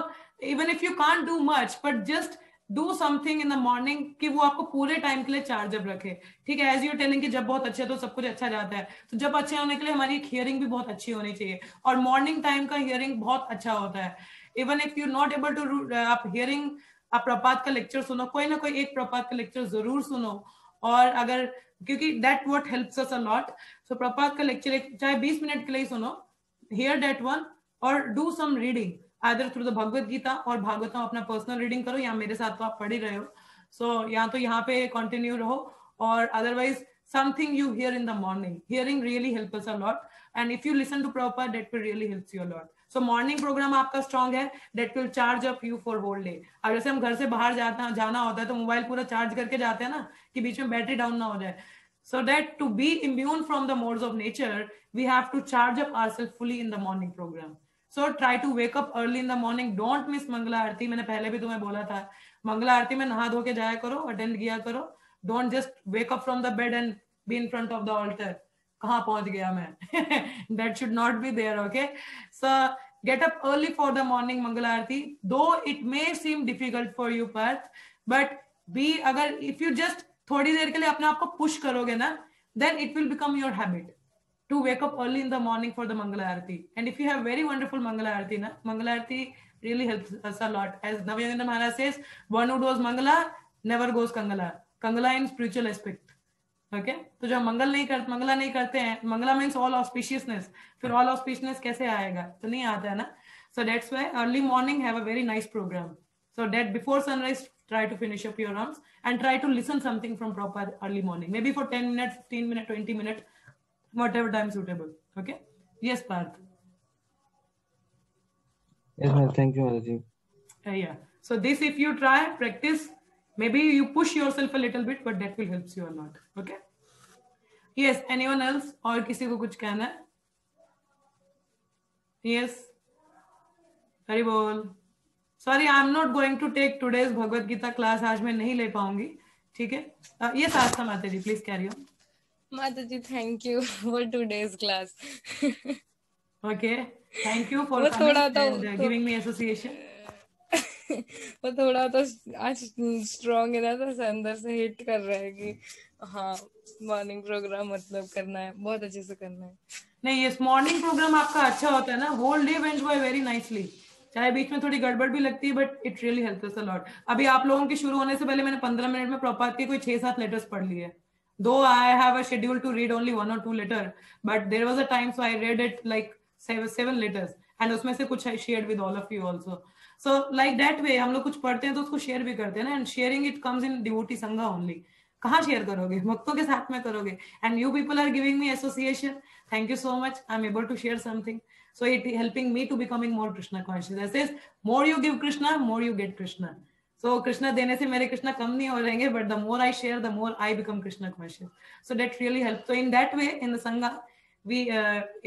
even if you can't do much, but just do something in the morning कि वो आपको पूरे टाइम के लिए चार्ज अप रखे। ठीक है, एज यू टेलिंग कि जब बहुत अच्छे है तो सब कुछ अच्छा जाता है, तो जब अच्छे होने के लिए हमारी हियरिंग भी बहुत अच्छी होनी चाहिए, और मॉर्निंग टाइम का हियरिंग बहुत अच्छा होता है। Even if you not able to आप हियरिंग, आप प्रपात का लेक्चर सुनो, कोई ना कोई एक प्रपात का लेक्चर जरूर सुनो। और अगर, क्योंकि that what helps us a lot. So प्रपात का लेक्चर चाहे 20 मिनट के लिए सुनो, हियर दैट वन, और do some reading either through the Bhagavad Gita और भागवतम अपना पर्सनल रीडिंग करो, या मेरे साथ तो आप पढ़ ही रहे हो। सो या तो यहाँ पे कंटिन्यू रहो, और otherwise something you hear in the morning, hearing really help us a lot, and if you listen to proper that will really helps you a lot. So morning program आपका स्ट्रांग है, that will charge up you for whole day. अब जैसे हम घर से बाहर जाना होता है तो मोबाइल पूरा चार्ज करके जाते हैं ना, कि बीच में बैटरी डाउन ना हो जाए। So that to be immune from the modes of nature, we have to charge up ourselves fully in the morning program. So try to wake up early in the morning. Don't miss Mangla आरती। मैंने पहले भी तुम्हें बोला था, मंगला आरती में नहा धो के जाया करो, अटेंड किया करो। Don't just wake up from the bed and be in front of the altar. कहाँ पहुंच गया मैं? That should not be there, okay? So get up early for the morning Mangla Aarti. Though it may seem difficult for you, Parth, but अगर if you just थोड़ी देर के लिए अपने आप को पुश करोगे ना, then it will become your habit to wake up early in the morning for the Mangala Aarti. And if you have very wonderful Mangala Aarti, na, Mangala Aarti really helps us a lot. As Navyananda Maharaj says, one who does Mangala never goes Kangala. Kangala in spiritual aspect. Okay? तो जो मंगला नहीं करते हैं, Mangla means all auspiciousness. फिर all auspiciousness कैसे आएगा? तो नहीं आता है ना? So that's why early morning have a very nice program. So that before sunrise, try to finish up your rounds and try to listen something from proper early morning. Maybe for 10 minutes, 15 minutes, 20 minutes, whatever time suitable. Okay? Yes, Parth. Yes, ma'am. Thank you, Mataji. Yeah. So this, if you try, practice, maybe you push yourself a little bit, but that will help you a lot. Okay? Yes. Anyone else? और किसी को कुछ कहना है? Yes. Hari बोल. Sorry, I'm not going to take today's Bhagavad Gita class. आज मैं नहीं ले पाऊंगी. ठीक है? Yes, आस्था माता जी, please carry on. माता जी, thank you for today's class. Okay. Thank you for coming and giving me association. वो थोड़ा तो आज स्ट्रॉन्ग है ना, तो अंदर से हिट कर रहा है कि हाँ, मॉर्निंग प्रोग्राम मतलब करना है, बहुत अच्छे से करना है। नहीं, ये मॉर्निंग प्रोग्राम आपका अच्छा होता है ना, whole day went by very nicely. चाहे बीच में थोड़ी गड़बड़ भी लगती है, but it really helps us a lot. अभी आप लोगों के शुरू होने से पहले मैंने 15 मिनट में प्रपात के कोई 6-7 लेटर्स पढ़ लिए। Though I have a schedule to read only 1 or 2 letter, but there was a time so I read it like 7 letters, and उसमें से कुछ I shared with all of you also. So like that way हम लोग कुछ पढ़ते हैं तो उसको शेयर भी करते हैं ना, and sharing it comes in devotee sanga only. कहाँ शेयर करोगे? भक्तों के साथ में करोगे। And you people are giving me association, thank you so much. I'm able to share something, so it helping me to becoming more Krishna conscious. It says more you give Krishna, more you get Krishna. So Krishna देने से मेरे कृष्णा कम नहीं हो रहेंगे, but the more I share, the more I become Krishna conscious. So that really helps. So in that way, in the sangha, we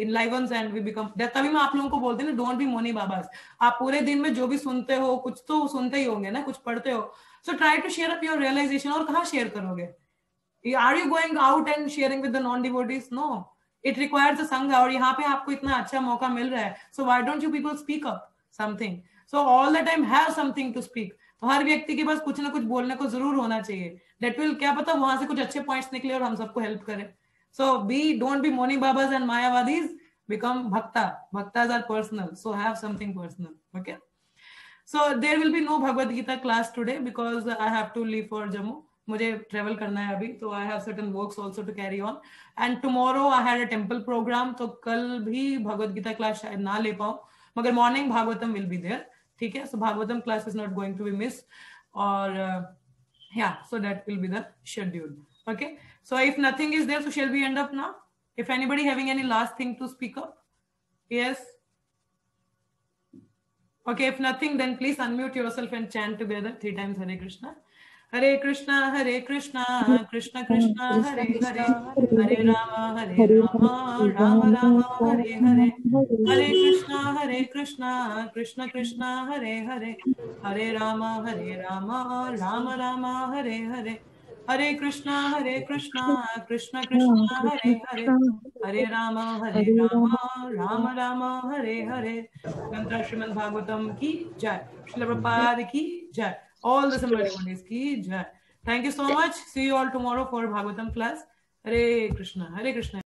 enlivens and we become. तभी मैं आप लोगों को बोलती हूँ ना, don't be मोनी बाबास। आप पूरे दिन में जो भी सुनते हो, कुछ तो सुनते ही होंगे ना, कुछ पढ़ते हो। So try to share up your realization. और कहाँ share करोगे? Are you going out and sharing with the non-devotees? No. It requires a sangha, और यहाँ पे आपको इतना अच्छा मौका मिल रहा है, so why don't you people speak up something? So all the time have something to speak. तो हर व्यक्ति के पास कुछ ना कुछ बोलने को जरूर होना चाहिए. That will, क्या पता वहां से कुछ अच्छे पॉइंट्स निकले और हम सबको हेल्प करें. So don't be Moni Babas and Mayavadis, become Bhakta. Bhaktas are personal, so have something personal. Okay. So there will be no Bhagavad Gita class today because I have to leave for Jammu. मुझे travel करना है अभी, तो I have certain works also to carry on. And tomorrow I had a temple program, तो कल भी भगवत Gita class शायद ना ले पाऊं, मगर morning Bhagavatam will be there, ठीक है। So Bhagavatam class is not going to be miss, और yeah, so that will be the schedule. Okay, so if nothing is there, so shall we end up now? If anybody having any last thing to speak up? Yes. Okay, if nothing, then please unmute yourself and chant together 3 times Hare Krishna. Hare Krishna, Hare Krishna, Krishna Krishna, Hare Hare, Hare Rama, Rama Rama, Hare Hare. Hare Krishna, Krishna Krishna, Hare Hare, Hare Rama, Rama Rama, Hare Hare. Hare Krishna, Krishna Krishna, Hare Hare, Hare Rama, Rama Rama, Hare Hare. Mantra Srimad Bhagavatam ki jai, Srila Prabhupada ki jai, all the Samvadi Pandits ki jai. Thank you so much. See you all tomorrow for Bhagavatam class. Hare Krishna, Hare Krishna.